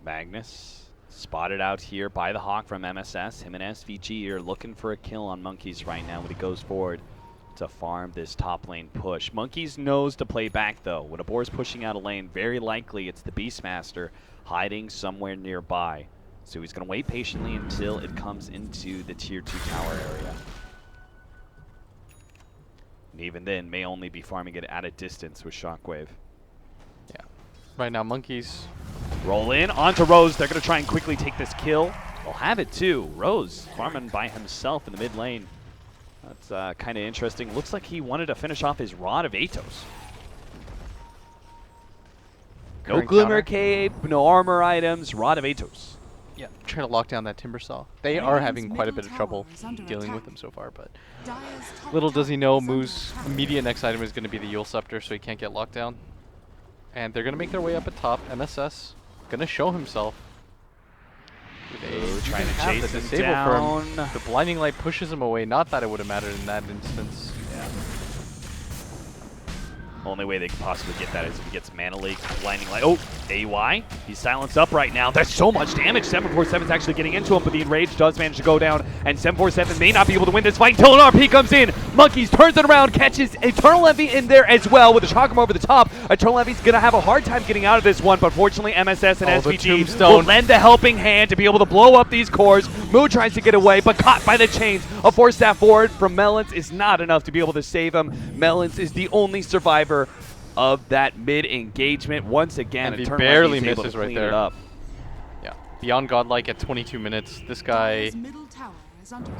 Magnus spotted out here by the Hawk from MSS. Him and SVG are looking for a kill on Monkeys right now when he goes forward to farm this top lane push. Monkeys knows to play back though. When a boar's pushing out a lane, very likely it's the Beastmaster hiding somewhere nearby. So he's going to wait patiently until it comes into the Tier 2 tower area. And even then, may only be farming it at a distance with Shockwave. Yeah. Right now, Monkeys. Roll in onto Rose. They're going to try and quickly take this kill. They'll have it too. Rose farming by himself in the mid lane. That's kind of interesting. Looks like he wanted to finish off his Rod of Atos. No Current Glimmer counter. Cape, no armor items, Rod of Atos. Yeah, trying to lock down that Timbersaw. They are having quite a bit of trouble dealing with him so far, but little does he know, Moo's immediate next item is going to be the Yule Scepter, so he can't get locked down. And they're going to make their way up at top. MSS going to show himself. Trying to chase him disable down. for him. The blinding light pushes him away. Not that it would have mattered in that instance. Yeah. Only way they can possibly get that is if he gets Mana Leak, Blinding Light. Oh, AY. He's silenced up right now. There's so much damage. 747 is actually getting into him, but the Enrage does manage to go down, and 747 may not be able to win this fight until an RP comes in. Monkeys turns it around, catches Eternal Envy in there as well with a Chakram over the top. Eternal Envy's going to have a hard time getting out of this one, but fortunately MSS and SVG will lend a helping hand to be able to blow up these cores. Moo tries to get away, but caught by the chains. A force staff forward from Melons is not enough to be able to save him. Melons is the only survivor of that mid engagement. Once again, and he Eternal barely Envy's able to misses right clean there. it up. Yeah, beyond godlike at 22 minutes. This guy is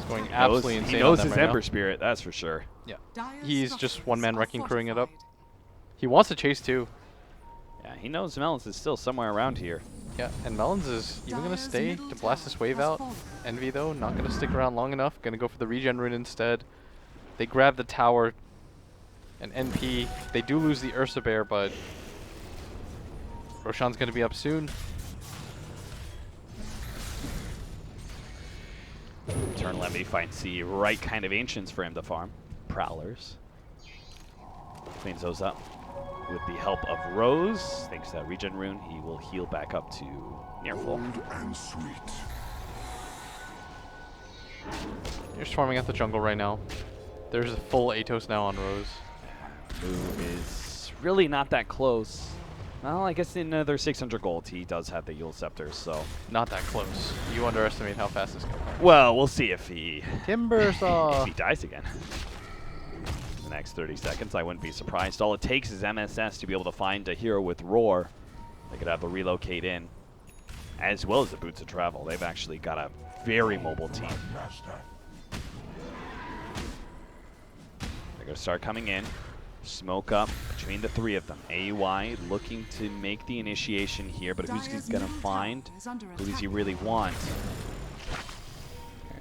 going absolutely insane. He knows on them his right Ember now. Spirit, that's for sure. Yeah, he's just one man wrecking, crewing it up. He wants to chase too. Yeah, he knows Melons is still somewhere around here. Yeah, and Melons is even going to stay to blast this wave out. Envy, though, not going to stick around long enough. Going to go for the regen rune instead. They grab the tower. And NP, they do lose the Ursa Bear, but Roshan's going to be up soon. Eternal Envy finds the right kind of Ancients for him to farm. Prowlers. Cleans those up. With the help of Rose, thanks to that regen rune, he will heal back up to near full. Bold and sweet. You're just farming at the jungle right now. There's a full Atos now on Rose. Move is really not that close. Well, I guess in another 600 gold, he does have the Yule Scepter, so. Not that close. You underestimate how fast this guy is. Well, we'll see if he Timbersaw. if he dies again. In the next 30 seconds, I wouldn't be surprised. All it takes is MSS to be able to find a hero with Roar. They could have the relocate in, as well as the Boots of Travel. They've actually got a very mobile team. They're going to start coming in. Smoke up between the three of them. AUI looking to make the initiation here, but who's he going to find? Who does he really want?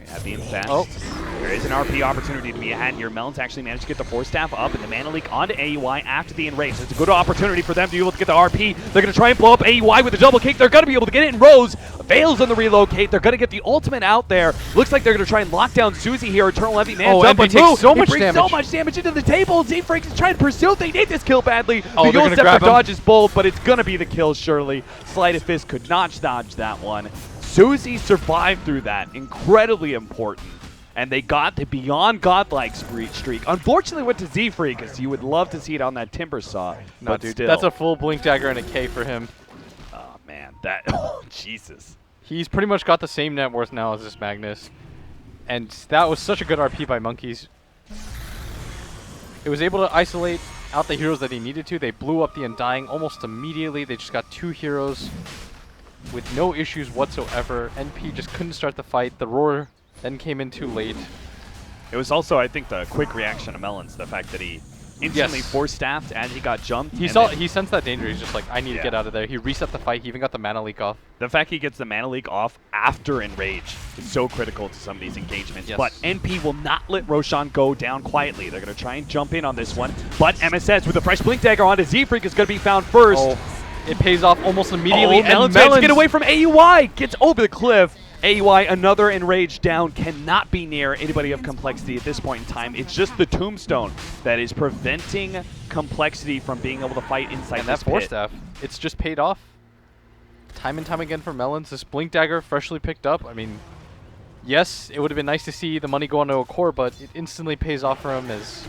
That being said, there is an RP opportunity to be had here. Melons actually managed to get the Force Staff up and the Mana Leak onto AUI after the Enrage. It's a good opportunity for them to be able to get the RP. They're going to try and blow up AUI with a double kick. They're going to be able to get it in Rose. Fails on the relocate. They're going to get the ultimate out there. Looks like they're going to try and lock down Susie here. Eternal Envy mans up, but takes so much brings damage. so much damage into the table. Z-Freak is trying to pursue. They need this kill badly. Oh, the they're Yule gonna grab Scepter him. dodge is bold, but it's going to be the kill surely. Sleight of Fist could not dodge that one. Susie survived through that. Incredibly important. And they got the beyond godlike streak. Unfortunately, went to Z-Freak because you would love to see it on that Timbersaw. No, but dude, still. that's a full Blink Dagger and a K for him. Oh man, that. Oh Jesus. He's pretty much got the same net worth now as this Magnus. And that was such a good RP by Monkeys. It was able to isolate out the heroes that he needed to. They blew up the Undying almost immediately. They just got 2 heroes with no issues whatsoever. NP just couldn't start the fight. The Roar then came in too late. It was also, I think, the quick reaction of Melons, the fact that he instantly force staffed and he got jumped. He sensed that danger. He's just like, I need to get out of there. He reset the fight. He even got the mana leak off. The fact he gets the mana leak off after Enrage is so critical to some of these engagements. Yes. But NP will not let Roshan go down quietly. They're going to try and jump in on this one. But MSS with a fresh Blink Dagger on to Z-Freak is going to be found first. Oh, it pays off almost immediately. Oh, Melons managed to get away from AUI. Gets over the cliff. AUI, another Enrage down, cannot be near anybody of compLexity at this point in time. It's just the Tombstone that is preventing compLexity from being able to fight inside and this that Force pit. Staff, it's just paid off. Time and time again for Melons. This Blink Dagger freshly picked up. I mean, yes, it would have been nice to see the money go onto a core, but it instantly pays off for him as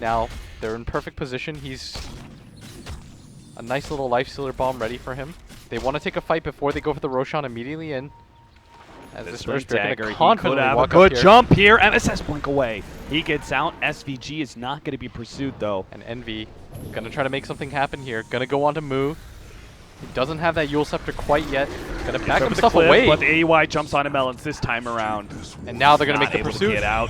now they're in perfect position. He's a nice little Life Stealer bomb ready for him. They want to take a fight before they go for the Roshan immediately in. As this Blink Spirit Dagger, gonna he could confidently have a walk good up here. jump here. MSS blink away. He gets out. SVG is not going to be pursued, though. And Envy gonna try to make something happen here. Gonna go on to Moo. He doesn't have that Yule Scepter quite yet. Gonna back Over the himself cliff, away. But the AUI jumps onto Melons this time around. And now they're gonna Not make the able to pursuit. get out.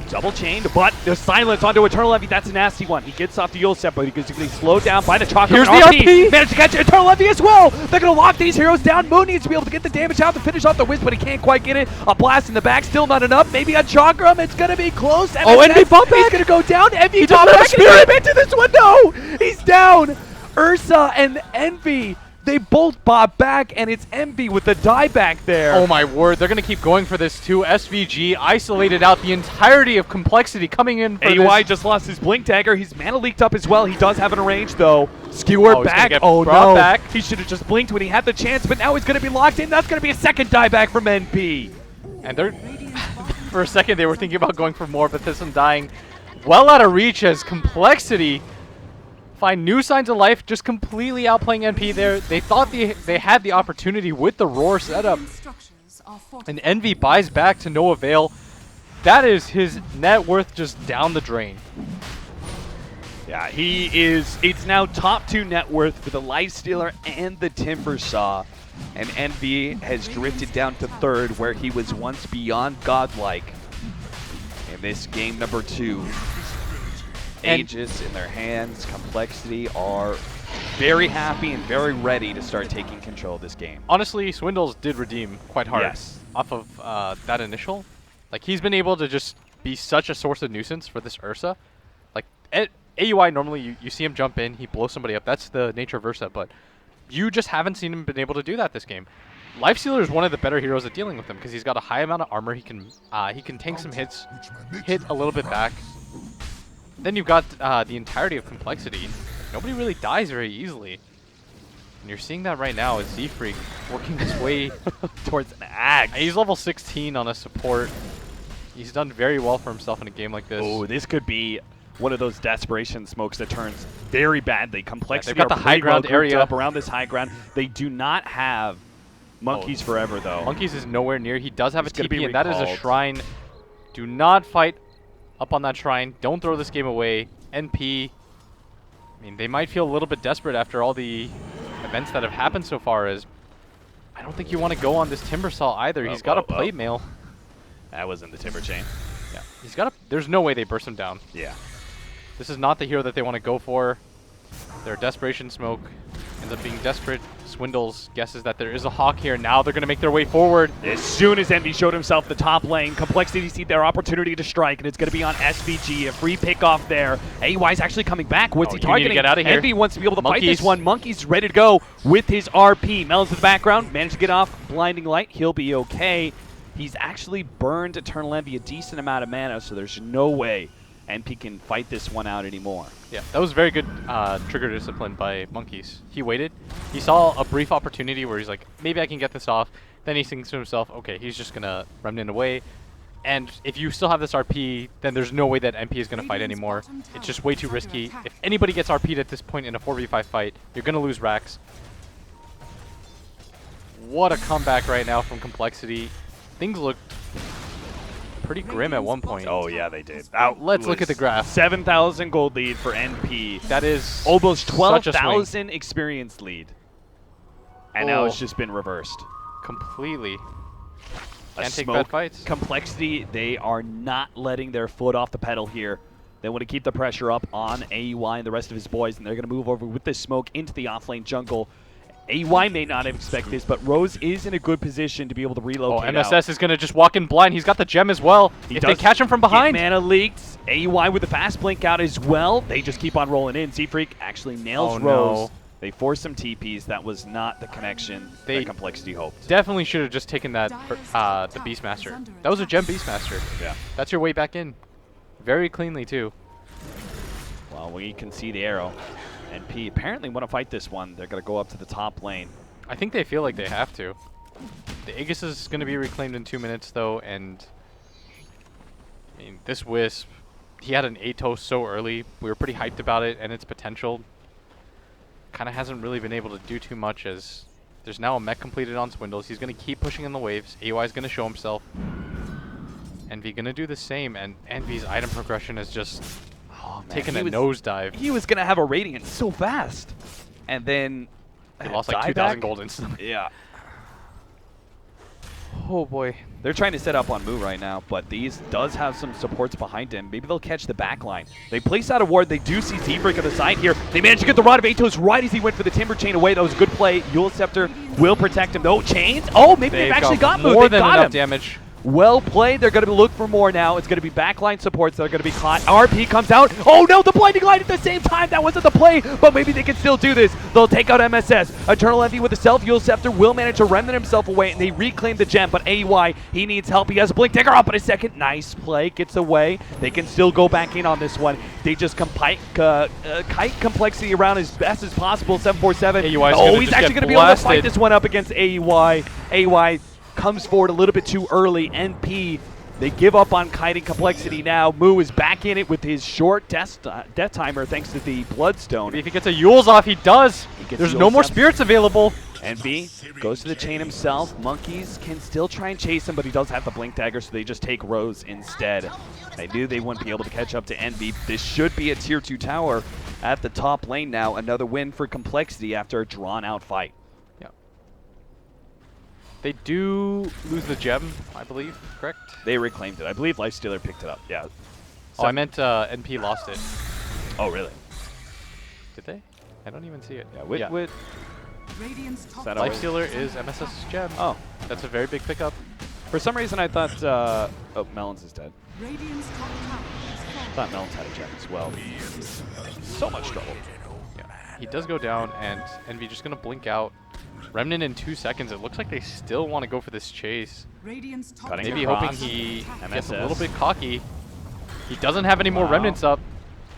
Double chained, but the silence onto Eternal Envy. That's a nasty one. He gets off the Yule Scepter, but he's going to be slowed down by the Chakra. Here's and the RP! Managed to catch Eternal Envy as well. They're going to lock these heroes down. Moon needs to be able to get the damage out to finish off the Wisp, but he can't quite get it. A blast in the back, still not enough. Maybe a Chakram. It's going to be close. Oh, Envy bump back! He's going to go down. Envy He bump doesn't have back. Spirit! And he's into this one. No! He's down. Ursa and Envy. They both bob back, and it's Envy with the dieback there. Oh my word, they're going to keep going for this too. SVG isolated out the entirety of compLexity coming in for AUI this. just lost his Blink Dagger. He's mana leaked up as well. He does have an range, though. Skewer Oh, he's gonna back. get Oh, brought no. back. He should have just blinked when he had the chance, but now he's going to be locked in. That's going to be a second dieback from NP. And they're, for a second, they were thinking about going for more, but this one dying well out of reach as compLexity find new signs of life, just completely outplaying NP there. They thought they had the opportunity with the Roar setup, Structures are and Envy buys back to no avail. That is his net worth just down the drain. Yeah, he is. It's now top 2 net worth for the Lifestealer and the Timbersaw. And Envy has drifted down to 3rd, where he was once beyond godlike in this game number 2. And Aegis in their hands, compLexity are very happy and very ready to start taking control of this game. honestly, Swindles did redeem quite hard Yes. off of that initial. Like, he's been able to just be such a source of nuisance for this Ursa. Like, at AUI, normally you see him jump in, he blows somebody up. That's the nature of Ursa, but you just haven't seen him been able to do that this game. Lifestealer is one of the better heroes at dealing with him because he's got a high amount of armor. He can tank some hits, hit a little bit back. Then you've got the entirety of compLexity. Nobody really dies very easily. And you're seeing that right now as Z-Freak working his way Towards an Axe. He's level 16 on a support. He's done very well for himself in a game like this. Oh, this could be one of those desperation smokes that turns very badly. compLexity they've got the are high pretty ground well grouped area. up around this high ground. They do not have Monkeys forever, though. Monkeys is nowhere near. He does have He's a gonna be TP, and that is a recalled. shrine. Do not fight up on that shrine. Don't throw this game away. NP, I mean, they might feel a little bit desperate after all the events that have happened so far. As I don't think you want to go on this Timbersaw either. He's got a plate mail. That was in the Timber Chain. Yeah, he's got a. There's no way they burst him down. Yeah. This is not the hero that they want to go for. Their desperation smoke ends up being desperate. Swindles guesses that there is a Hawk here. Now they're going to make their way forward. As soon as Envy showed himself the top lane, compLexity see their opportunity to strike, and it's going to be on SVG. A free pick off there. AUI's actually coming back. What's Oh, he you need to targeting? get out of here. Envy wants to be able to fight Monkeys. this one. Monkey's ready to go with his RP. Melons in the background, managed to get off Blinding Light. He'll be okay. He's actually burned Eternal Envy a decent amount of mana, so there's no way NP can fight this one out anymore. Yeah, that was very good trigger discipline by Monkeys. He waited. He saw a brief opportunity where he's like, maybe I can get this off. Then he thinks to himself, okay, he's just going to Remnant away. And if you still have this RP, then there's no way that NP is going to fight anymore. It's just way too risky. If anybody gets RP'd at this point in a 4v5 fight, you're going to lose racks. What a comeback right now from compLexity. Things looked pretty grim at one point. Oh, yeah, they did. Let's look at the graph. 7,000 gold lead for NP. That is Almost such a swing. 12,000 experience lead. And now it's Oh. just been reversed. Completely. A Can't take smoke bad fights. compLexity, they are not letting their foot off the pedal here. They want to keep the pressure up on AUI and the rest of his boys, and they're going to move over with this smoke into the offlane jungle. AUI may not expect this, but Rose is in a good position to be able to Oh, relocate MSS is going to just walk in blind. He's got the gem as well. He If they does catch him from behind. Mana leaks. AUI with the fast blink out as well. They just keep on rolling in. Z-Freak actually nails Oh, Rose. no. They force some TPs. That was not the connection They that compLexity hoped. Definitely should have just taken that, the Beastmaster. That was a gem Beastmaster. Yeah. That's your way back in. Very cleanly, too. Well, we can see the arrow. NP apparently want to fight this one. They're going to go up to the top lane. I think they feel like they have to. The Aegis is going to be reclaimed in 2 minutes, though, and I mean, this Wisp, he had an Atos so early. We were pretty hyped about it and its potential. Kind of hasn't really been able to do too much, as there's now a mech completed on Swindles. He's going to keep pushing in the waves. AY is going to show himself. Envy going to do the same, and Envy's item progression is just taking a nosedive. He was going to have a Radiant so fast. And then He lost like dieback? 2,000 gold instantly. Yeah. Oh boy. They're trying to set up on Moo right now, but these does have some supports behind him. Maybe they'll catch the back line. They place out a ward. They do see Z-Break on the side here. They managed to get the Rod of Atos right as he went for the Timber Chain away. That was a good play. Eul Scepter will protect him. No chains. Oh, maybe they've actually got Moo. more They've than got enough him. damage. Well played. They're going to look for more now. It's going to be backline supports that are going to be caught. RP comes out. Oh no, the blinding light at the same time. That wasn't the play, but maybe they can still do this. They'll take out MSS. Eternal Envy with the self. Eul Scepter will manage to remnant himself away, and they reclaim the gem, but AY, he needs help. He has a blink. Take her up in a second. Nice play. Gets away. They can still go back in on this one. They just kite compLexity around as best as possible. 747. AY 's oh, gonna he's just actually get going to be able to fight blasted. this one up against AY. AY comes forward a little bit too early. NP, they give up on kiting compLexity now. Moo is back in it with his short death timer thanks to the Bloodstone. If he gets a Yule's off, he does. gets There's Yule's no more up. spirits available. Envy goes to the chain himself. Monkeys can still try and chase him, but he does have the blink dagger, so they just take Rose instead. I knew they wouldn't be able to catch up to Envy. This should be a tier 2 tower at the top lane now. Another win for compLexity after a drawn-out fight. Yeah. They do lose the gem, I believe, correct? They reclaimed it. I believe Lifestealer picked it up. Yeah. Oh, I meant NP lost it. Oh, really? Did they? I don't even see it. Yeah. Wit. Radiant's top that tower always- Lifestealer is is under MSS's attack. gem. Oh. That's a very big pickup. For some reason, I thought... oh, Melons is dead. Radiant's top tower is I falling. thought Melons had a gem as well. So much trouble. Yeah. He does go down, and Envy just going to blink out. Remnant in 2 seconds. It looks like they still want to go for this chase. Radiant's top Cutting tower Maybe across. hoping he is under gets a MSS. little bit cocky. He doesn't have any more Wow. remnants up.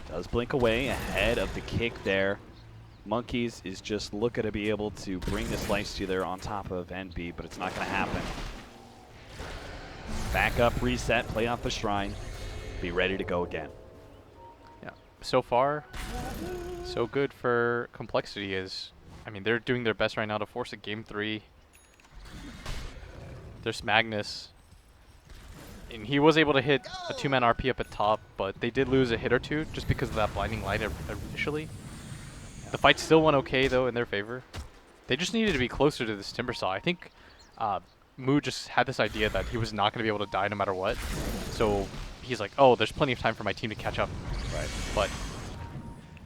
Does blink away ahead of the kick there. Monkeys is just looking to be able to bring this Lifestealer on top of NB, but it's not going to happen. Back up, reset, play off the Shrine. Be ready to go again. Yeah. So far, so good for compLexity. Is, I mean, they're doing their best right now to force a game 3. There's Magnus. And he was able to hit a 2-man RP up at top, but they did lose a hit or two just because of that blinding light initially. The fight still went okay, though, in their favor. They just needed to be closer to this Timbersaw. I think Moo just had this idea that he was not going to be able to die no matter what. So he's like, oh, there's plenty of time for my team to catch up. Right. But,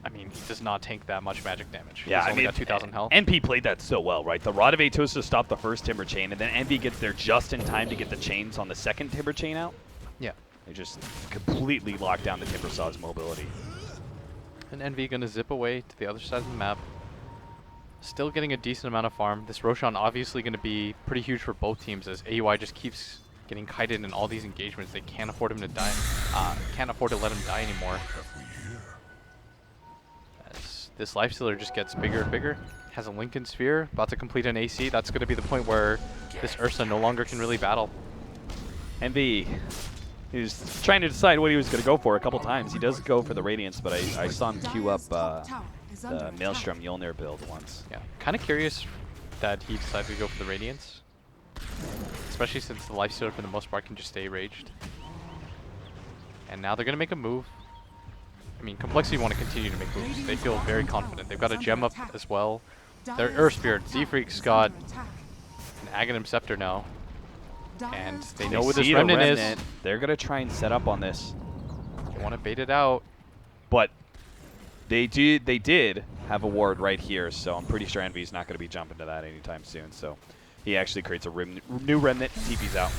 I mean, he does not tank that much magic damage. Yeah, He's I only mean, got 2,000 health. NP played that so well, right? The Rod of Atos to stop the first Timber Chain, and then Envy gets there just in time to get the chains on the second Timber Chain out. Yeah. They just completely lock down the Timbersaw's mobility. And Envy going to zip away to the other side of the map. Still getting a decent amount of farm. This Roshan obviously going to be pretty huge for both teams, as AUI just keeps getting kited in all these engagements. They can't afford him to die. Can't afford to let him die anymore. As this Lifestealer just gets bigger and bigger. Has a Lincoln Sphere, about to complete an AC. That's going to be the point where this Ursa no longer can really battle. Envy, he was trying to decide what he was going to go for a couple times. He does go for the Radiance, but I saw him queue up Dyer's top tower is under the attack. Maelstrom Mjolnir build once. Yeah, kind of curious that he decided to go for the Radiance. Especially since the Lifestealer for the most part can just stay raged. And now they're going to make a move. I mean, compLexity want to continue to make moves. They feel very confident. They've got a gem up as well. Their Earth Spirit, Z-Freak's got an Aghanim Scepter now. And they know where this see the Remnant is. They're going to try and set up on this. They want to bait it out. But they did have a ward right here, so I'm pretty sure Envy's not going to be jumping to that anytime soon. So he actually creates a new Remnant, TP's out.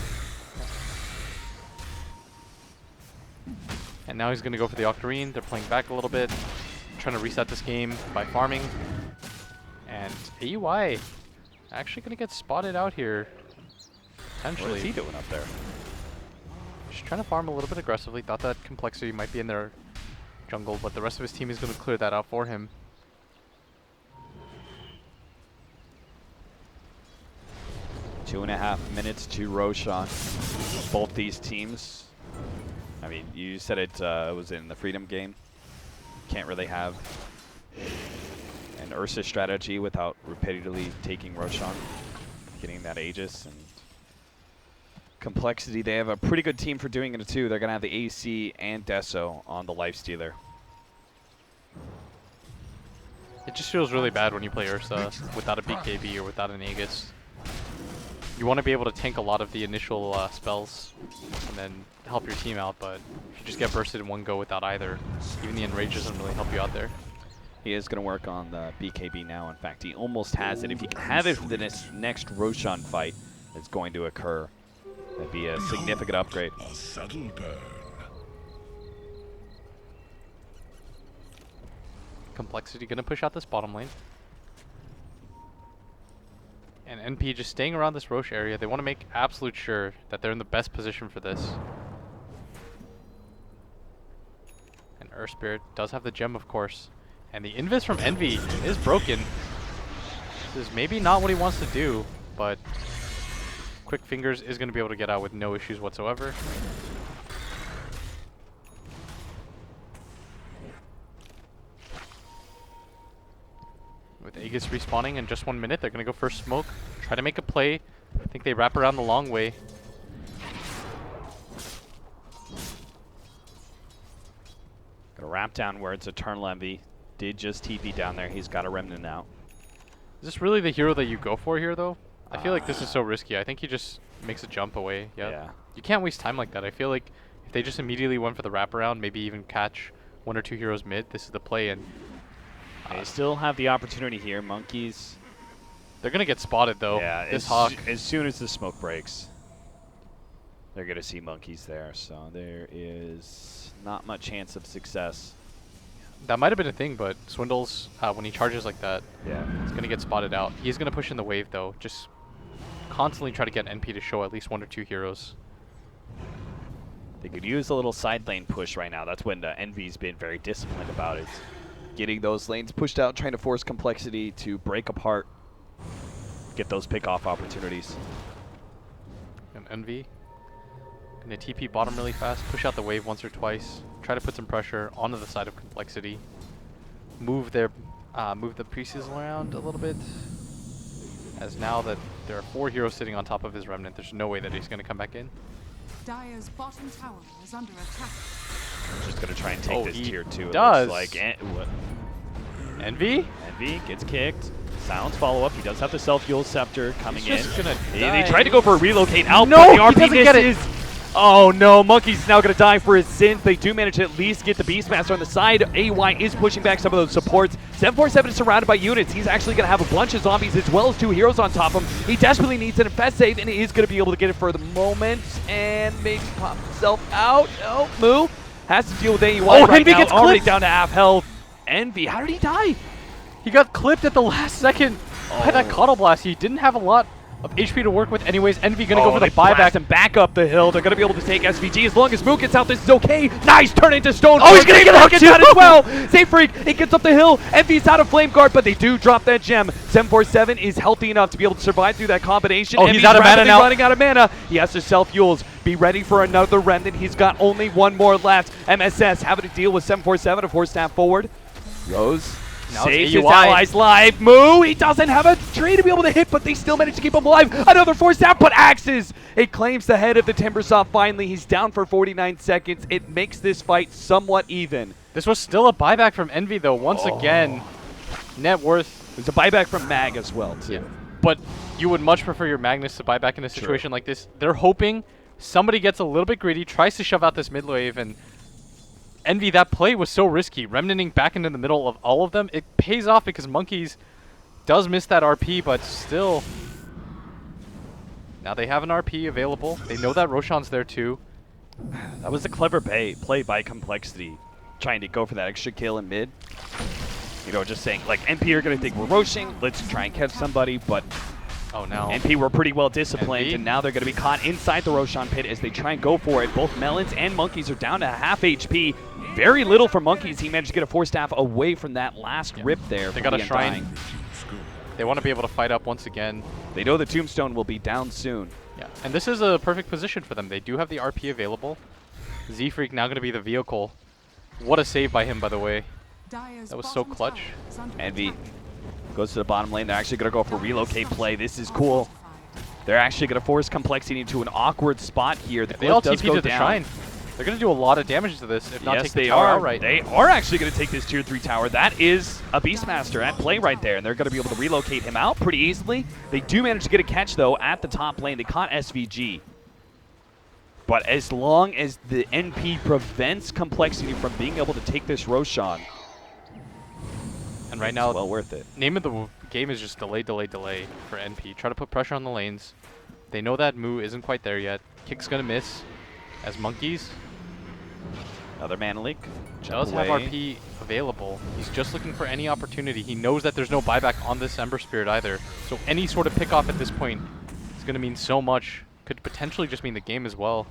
And now he's going to go for the Octarine. They're playing back a little bit, trying to reset this game by farming. And AUI actually going to get spotted out here. Potentially. What is he doing up there? Just trying to farm a little bit aggressively. Thought that compLexity might be in their jungle, but the rest of his team is going to clear that out for him. Two and a half minutes to Roshan. Both these teams. I mean, you said it was in the Freedom game. Can't really have an Ursa strategy without repeatedly taking Roshan, getting that Aegis. And compLexity, they have a pretty good team for doing it too. They're going to have the AC and Deso on the Lifestealer. It just feels really bad when you play Ursa without a BKB or without an Aegis. You want to be able to tank a lot of the initial spells and then help your team out, but if you just get bursted in one go without either, even the Enrage doesn't really help you out there. He is going to work on the BKB now. In fact, he almost has it. If he can have it for the next Roshan fight that's going to occur, that'd be a significant upgrade. A subtle burn. compLexity going to push out this bottom lane. And NP just staying around this Roche area. They want to make absolute sure that they're in the best position for this. And Earth Spirit does have the gem, of course. And the Invis from Envy is broken. This is maybe not what he wants to do, but Quick Fingers is going to be able to get out with no issues whatsoever. With Aegis respawning in just 1 minute, they're going to go first smoke, try to make a play. I think they wrap around the long way. Gonna wrap down where it's Eternal Envy. Did just TP down there. He's got a Remnant out. Is this really the hero that you go for here, though? I feel like this is so risky. I think he just makes a jump away. Yep. Yeah. You can't waste time like that. I feel like if they just immediately went for the wraparound, maybe even catch 1 or 2 heroes mid, this is the play. And They still have the opportunity here. Monkeys. they're going to get spotted, though. Yeah, This Hawk. as soon as the smoke breaks, they're going to see Monkeys there. So there is not much chance of success. That might have been a thing, but Swindles, when he charges like that, Yeah. he's going to get spotted out. He's going to push in the wave, though. Just constantly try to get NP to show at least 1 or 2 heroes. They could use a little side lane push right now. That's when Envy's been very disciplined about it. Getting those lanes pushed out, trying to force compLexity to break apart, get those pick-off opportunities. And Envy gonna TP bottom really fast, push out the wave once or twice, try to put some pressure onto the side of compLexity, move the pre-season around a little bit. As now that there are 4 heroes sitting on top of his Remnant, there's no way that he's gonna come back in. Dire's bottom tower is under attack. Just going to try and take this he tier 2. It does. looks like Envy? Envy gets kicked. Silence follow-up. He does have the self-fuel scepter coming He's in. just gonna They die. tried to go for a relocate out, No, but the he RP doesn't get it. misses. Oh no, Monkey's now going to die for his sins. They do manage to at least get the Beastmaster on the side. AY is pushing back some of those supports. 747 is surrounded by units. He's actually going to have a bunch of zombies as well as 2 heroes on top of him. He desperately needs an infest save, and he is going to be able to get it for the moment. And maybe pop himself out. Oh, Moo has to deal with AY right Envy now. gets Already clipped. down to half health. Envy, how did he die? He got clipped at the last second by that Coddle Blast. He didn't have a lot of HP to work with anyways. Envy gonna go for the they blast buyback. him back up the hill. They're gonna be able to take SVG as long as Moo gets out. This is okay. Nice turn into stone. Oh, he's gonna get out gets too. out as well. Save Freak. It gets up the hill. Envy's out of Flame Guard, but they do drop that gem. 747 is healthy enough to be able to survive through that combination. Oh, he's Envy's out of mana rapidly now. running out of mana. He has to self-fuels. Be ready for another Remnant. He's got only 1 more left. MSS having to deal with 747 to force snap forward. Rose Now Saves it's his AUI. allies live. Moo, he doesn't have a tree to be able to hit, but they still manage to keep him alive. Another forced out, but Axes. It claims the head of the Timbersaw finally. He's down for 49 seconds. It makes this fight somewhat even. This was still a buyback from Envy, though. Once again, net worth. There's a buyback from Mag as well, too. Yeah. But you would much prefer your Magnus to buy back in a situation like this. They're hoping somebody gets a little bit greedy, tries to shove out this mid wave, and Envy, that play was so risky. Remnanting back into the middle of all of them, it pays off because Monkeys does miss that RP, but still. Now they have an RP available. They know that Roshan's there too. That was a clever play by compLexity, trying to go for that extra kill in mid. You know, just saying, like, NP are going to think we're Roshan, let's try and catch somebody, but Oh no. NP were pretty well disciplined, NP? and now they're going to be caught inside the Roshan pit as they try and go for it. Both Melons and Monkeys are down to half HP. Very little for Monkeys. He managed to get a 4-staff away from that last rip there. They from got a the shrine. Undying. They want to be able to fight up once again. They know the Tombstone will be down soon. Yeah, and this is a perfect position for them. They do have the RP available. Z-Freak now going to be the vehicle. What a save by him, by the way. That was so clutch. Envy goes to the bottom lane. They're actually going to go for relocate play. This is cool. They're actually going to force compLexity into an awkward spot here. The They all cliff does TP go to the down. shrine. They're going to do a lot of damage to this, if not Yes, take the they tower are. outright. They are actually going to take this tier 3 tower. That is a Beastmaster at play right there, and they're going to be able to relocate him out pretty easily. They do manage to get a catch, though, at the top lane. They caught SVG. But as long as the NP prevents compLexity from being able to take this Roshan, And right now, it's well worth it. name of the game is just delay, delay, delay for NP. Try to put pressure on the lanes. They know that Moo isn't quite there yet. Kick's going to miss as Monkeys Another mana leak. does have RP available. He's just looking for any opportunity. He knows that there's no buyback on this Ember Spirit either. So any sort of pick off at this point is going to mean so much. Could potentially just mean the game as well.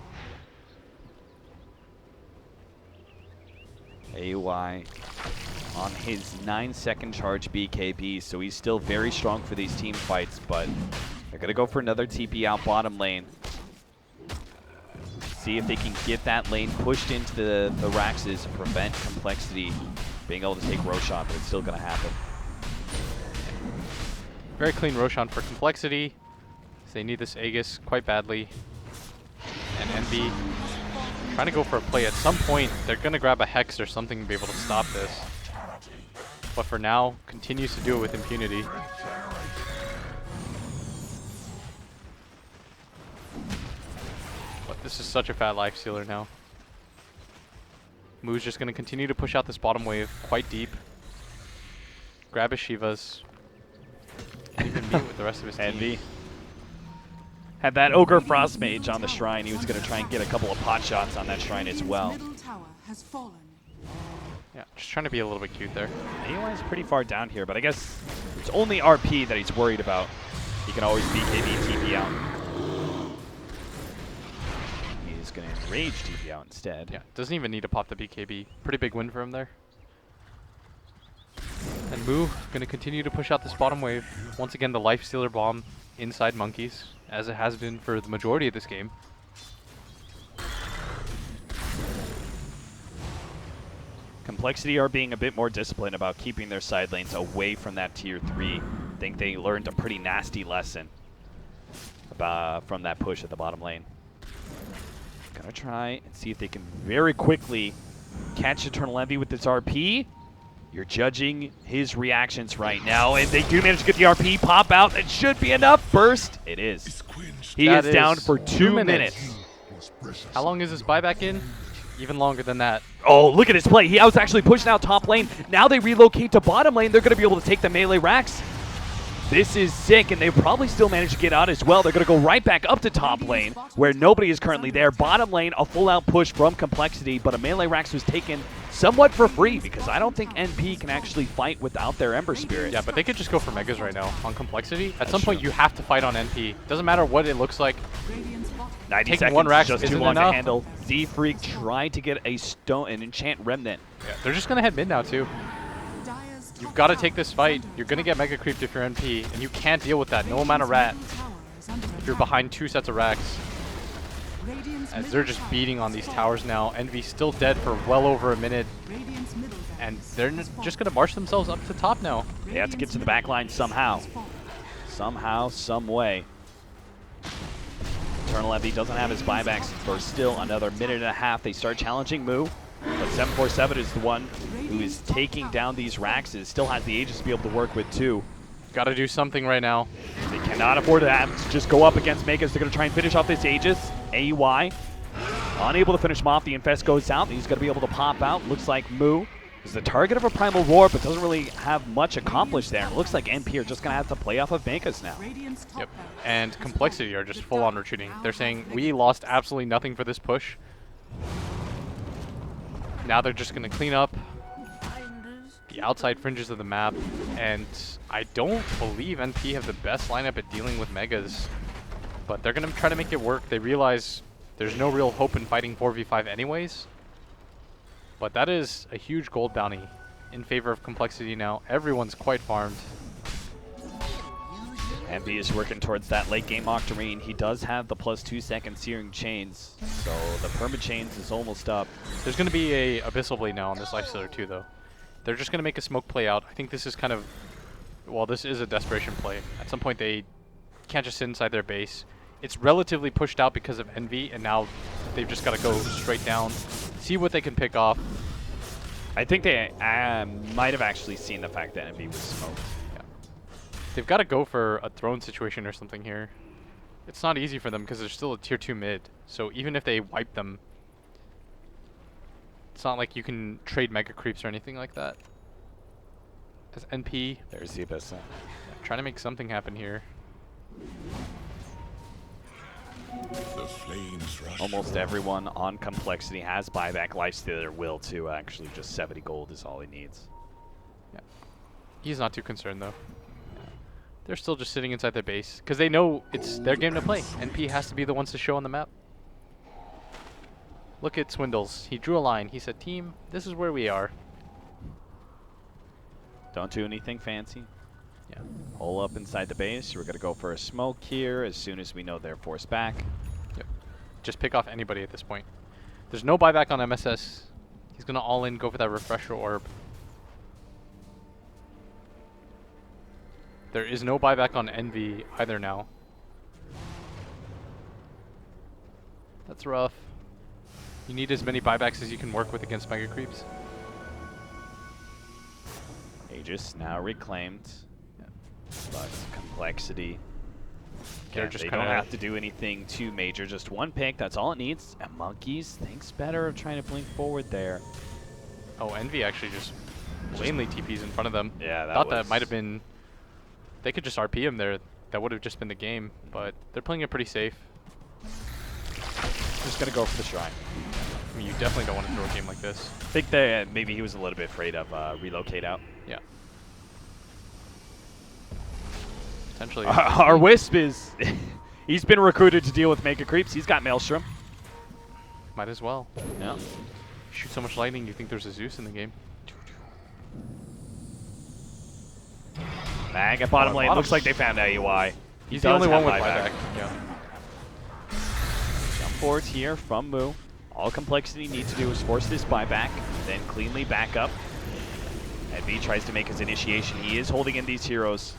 AUI on his 9-second charge BKB, so he's still very strong for these team fights, but they're going to go for another TP out bottom lane. See if they can get that lane pushed into the Raxes and prevent compLexity being able to take Roshan, but it's still going to happen. Very clean Roshan for compLexity. They need this Aegis quite badly. And NB trying to go for a play. At some point, they're going to grab a Hex or something to be able to stop this. But for now, continues to do it with impunity. But this is such a fat life stealer now. Moo's just going to continue to push out this bottom wave quite deep. Grab his Shivas. Can't even meet with the rest of his team. Envy had that Ogre Frost Mage on the shrine. He was going to try and get a couple of pot shots on that shrine as well. Middle tower has fallen. Yeah, just trying to be a little bit cute there. AUI is pretty far down here, but I guess it's only RP that he's worried about. He can always BKB TP out. He's going to Enrage TP out instead. Yeah, doesn't even need to pop the BKB. Pretty big win for him there. And Moo going to continue to push out this bottom wave. Once again, the Life Stealer bomb inside Monkeys, as it has been for the majority of this game. compLexity are being a bit more disciplined about keeping their side lanes away from that tier 3. I think they learned a pretty nasty lesson from that push at the bottom lane. Gonna try and see if they can very quickly catch Eternal Envy with this RP. You're judging his reactions right now, and they do manage to get the RP pop out. It should be enough. Burst. It is. He That is down is for 2 2 minutes. How long is this buyback in? Even longer than that. Oh, look at his play. He was actually pushing out top lane. Now they relocate to bottom lane. They're going to be able to take the melee racks. This is sick, and they probably still manage to get out as well. They're going to go right back up to top lane, where nobody is currently there. Bottom lane, a full-out push from compLexity, but a melee racks was taken somewhat for free, because I don't think NP can actually fight without their Ember Spirit. Yeah, but they could just go for Megas right now on compLexity. At some point, you have to fight on NP. Doesn't matter what it looks like. 90 taking seconds one rack just too isn't long to enough. handle. Z-Freak tried to get an enchant remnant. Yeah, they're just going to head mid now, too. You've got to take this fight. You're going to get Mega Creeped if you're NP, and you can't deal with that. No amount of rat if you're behind 2 sets of racks. Radiant's as middle they're just tower beating on has these fallen. towers now. Envy's still dead for well over a minute, Radiant's middle and barracks they're has fallen. just going to march themselves up to top now. They have to get Radiant's to the middle back line barracks somehow. has fallen. Somehow, some way. Eternal Envy doesn't have his buybacks for still another minute and a half. They start challenging Moo, but 747 is the one who is taking down these Raxes. Still has the Aegis to be able to work with too. Got to do something right now. They cannot afford to have to just go up against Megas. They're going to try and finish off this Aegis. AUI unable to finish him off. The Infest goes out. He's going to be able to pop out. Looks like Moo is the target of a Primal Roar, but doesn't really have much accomplished there. And it looks like NP are just going to have to play off of Megas now. Radiant's top Yep. barracks And has compLexity fallen. are just The full on Dire retreating. now They're have saying we Megas. lost absolutely nothing for this push. Now they're just going to clean up the outside fringes of the map, and I don't believe NP have the best lineup at dealing with Megas, but they're going to try to make it work. They realize there's no real hope in fighting 4v5 anyways, but that is a huge gold bounty in favor of compLexity now. Everyone's quite farmed. NP is working towards that late game Octarine. He does have the +2 second Searing Chains, so the Perma Chains is almost up. There's going to be a Abyssal Blade now on this Lifestealer too, though. They're just going to make a smoke play out. I think this is kind of, well, this is a desperation play. At some point, they can't just sit inside their base. It's relatively pushed out because of Envy, and now they've just got to go straight down, see what they can pick off. I think they might have actually seen the fact that NP was smoked. Yeah. They've got to go for a throne situation or something here. It's not easy for them because they're still a tier 2 mid. So even if they wipe them, it's not like you can trade mega creeps or anything like that. As NP, There's the Abyss. trying to make something happen here. The flames rush. Almost everyone on compLexity has buyback. Lifestealer will too. Actually, just 70 gold is all he needs. Yeah. He's not too concerned though. They're still just sitting inside their base because they know it's their game to play. NP has to be the ones to show on the map. Look at Swindles. He drew a line. He said, "Team, this is where we are." Don't do anything fancy. Yeah. Hole up inside the base. We're going to go for a smoke here as soon as we know they're forced back. Yep. Just pick off anybody at this point. There's no buyback on MSS. He's going to all in, go for that refresher orb. There is no buyback on Envy either now. That's rough. You need as many buybacks as you can work with against mega creeps. Aegis now reclaimed. But compLexity. They're Again, just they kinda- don't have to do anything too major. Just one pick. That's all it needs. And Monkeys thinks better of trying to blink forward there. Oh, Envy actually just blatantly TPs in front of them. Yeah, that Thought was... that might have been... They could just RP him there. That would have just been the game. But they're playing it pretty safe. Just going to go for the Shrine. I mean, you definitely don't want to throw a game like this. I think that maybe he was a little bit afraid of relocate out. Yeah. Potentially. Our Wisp is... he's been recruited to deal with Mega Creeps. He's got Maelstrom. Might as well. Yeah. Shoot so much lightning, you think there's a Zeus in the game. Mag at bottom Oh, lane. bottom. Looks like they found AUI. He's He the does only one with have buyback. Yeah. Jump forwards here from Moo. All compLexity needs to do is force this buyback, then cleanly back up. And V tries to make his initiation. He is holding in these heroes.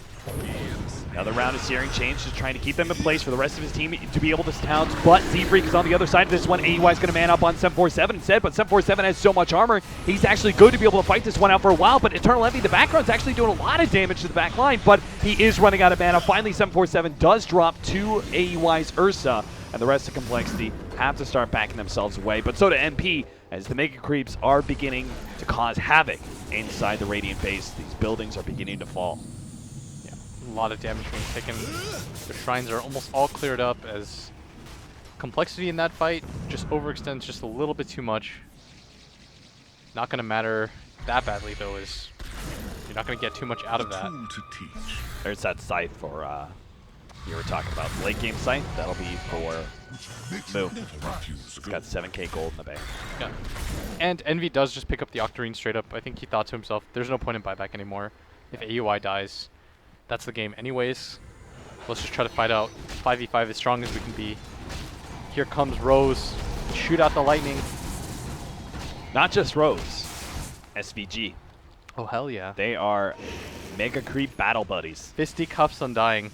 Another round of Searing Chains, just trying to keep them in place for the rest of his team to be able to stout. But Z-Freak is on the other side of this one. AUI is going to man up on 747 instead, but 747 has so much armor. He's actually good to be able to fight this one out for a while, but Eternal Envy, the background's actually doing a lot of damage to the back line, but he is running out of mana. Finally, 747 does drop to AUI's Ursa, and the rest of compLexity have to start backing themselves away. But so do MP, as the Mega Creeps are beginning to cause havoc inside the Radiant base. These buildings are beginning to fall. A lot of damage being taken. The shrines are almost all cleared up as compLexity in that fight just overextends just a little bit too much. Not going to matter that badly though, is you're not going to get too much out of that. Tool to teach. There's that scythe for, you were talking about, the late game scythe. That'll be for Moo. It's got 7k gold in the bank. Yeah. And Envy does just pick up the Octarine straight up. I think he thought to himself, there's no point in buyback anymore. If AUI dies, that's the game anyways. Let's just try to fight out 5v5 as strong as we can be. Here comes Rose. Shoot out the lightning. Not just Rose. SVG. Oh, hell yeah. They are Mega Creep battle buddies. Fisticuffs Undying.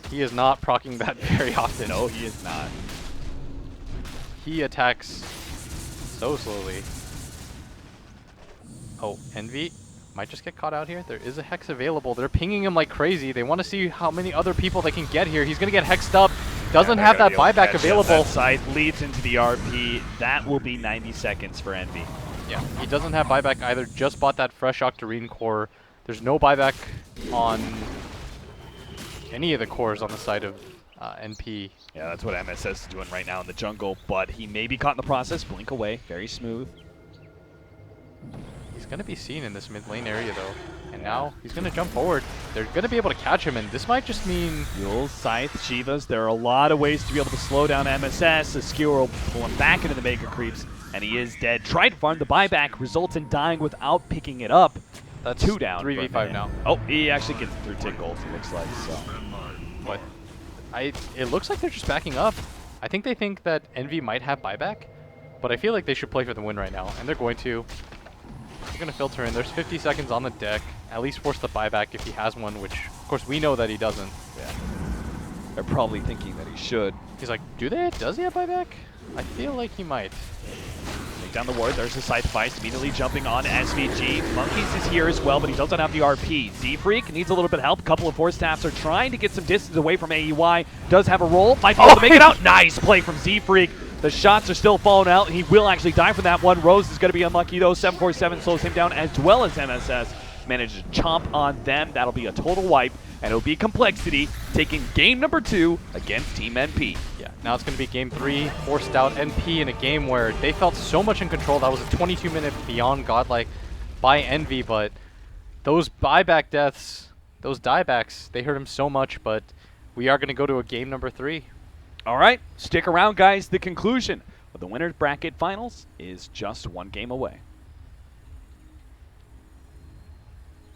He is not proccing that very often. No, he is not. He attacks so slowly. Oh, Envy might just get caught out here. There is a Hex available. They're pinging him like crazy. They want to see how many other people they can get here. He's going to get hexed up. Doesn't have that buyback available. Scythe leads into the RP. That will be 90 seconds for Envy. Yeah, he doesn't have buyback either. Just bought that fresh Octarine core. There's no buyback on any of the cores on the side of NP. Yeah, that's what MSS is doing right now in the jungle, but he may be caught in the process. Blink away, very smooth. He's going to be seen in this mid lane area, though. And now he's going to jump forward. They're going to be able to catch him, and this might just mean... Yules, Scythe, Shivas. There are a lot of ways to be able to slow down MSS. The skewer will pull him back into the Mega Creeps, and he is dead. Tried to farm the buyback, results in dying without picking it up. That's 2 down. 3v5 now. Oh, he actually gets through Tickles, it looks like. So. But it looks like they're just backing up. I think they think that Envy might have buyback, but I feel like they should play for the win right now, and they're going to. They're going to filter in. There's 50 seconds on the deck. At least force the buyback if he has one, which, of course, we know that he doesn't. Yeah. They're probably thinking that he should. He's like, does he have buyback? I feel like he might. Take down the ward. There's the Scythe Feist immediately jumping on SVG. Monkeys is here as well, but he doesn't have the RP. Z-Freak needs a little bit of help. A couple of Force Staffs are trying to get some distance away from AEY. Does have a roll. Might be able to make it out. Nice play from Z-Freak. The shots are still falling out. He will actually die from that one. Rose is going to be unlucky, though. 747 slows him down, as well as MSS. Manages to chomp on them. That'll be a total wipe, and it'll be compLexity taking game number 2 against Team NP. Yeah, now it's going to be game 3, forced out NP in a game where they felt so much in control. That was a 22-minute beyond godlike by Envy, but those buyback deaths, those diebacks, they hurt him so much, but we are going to go to a game number 3. All right, stick around, guys. The conclusion of the winner's bracket finals is just 1 game away.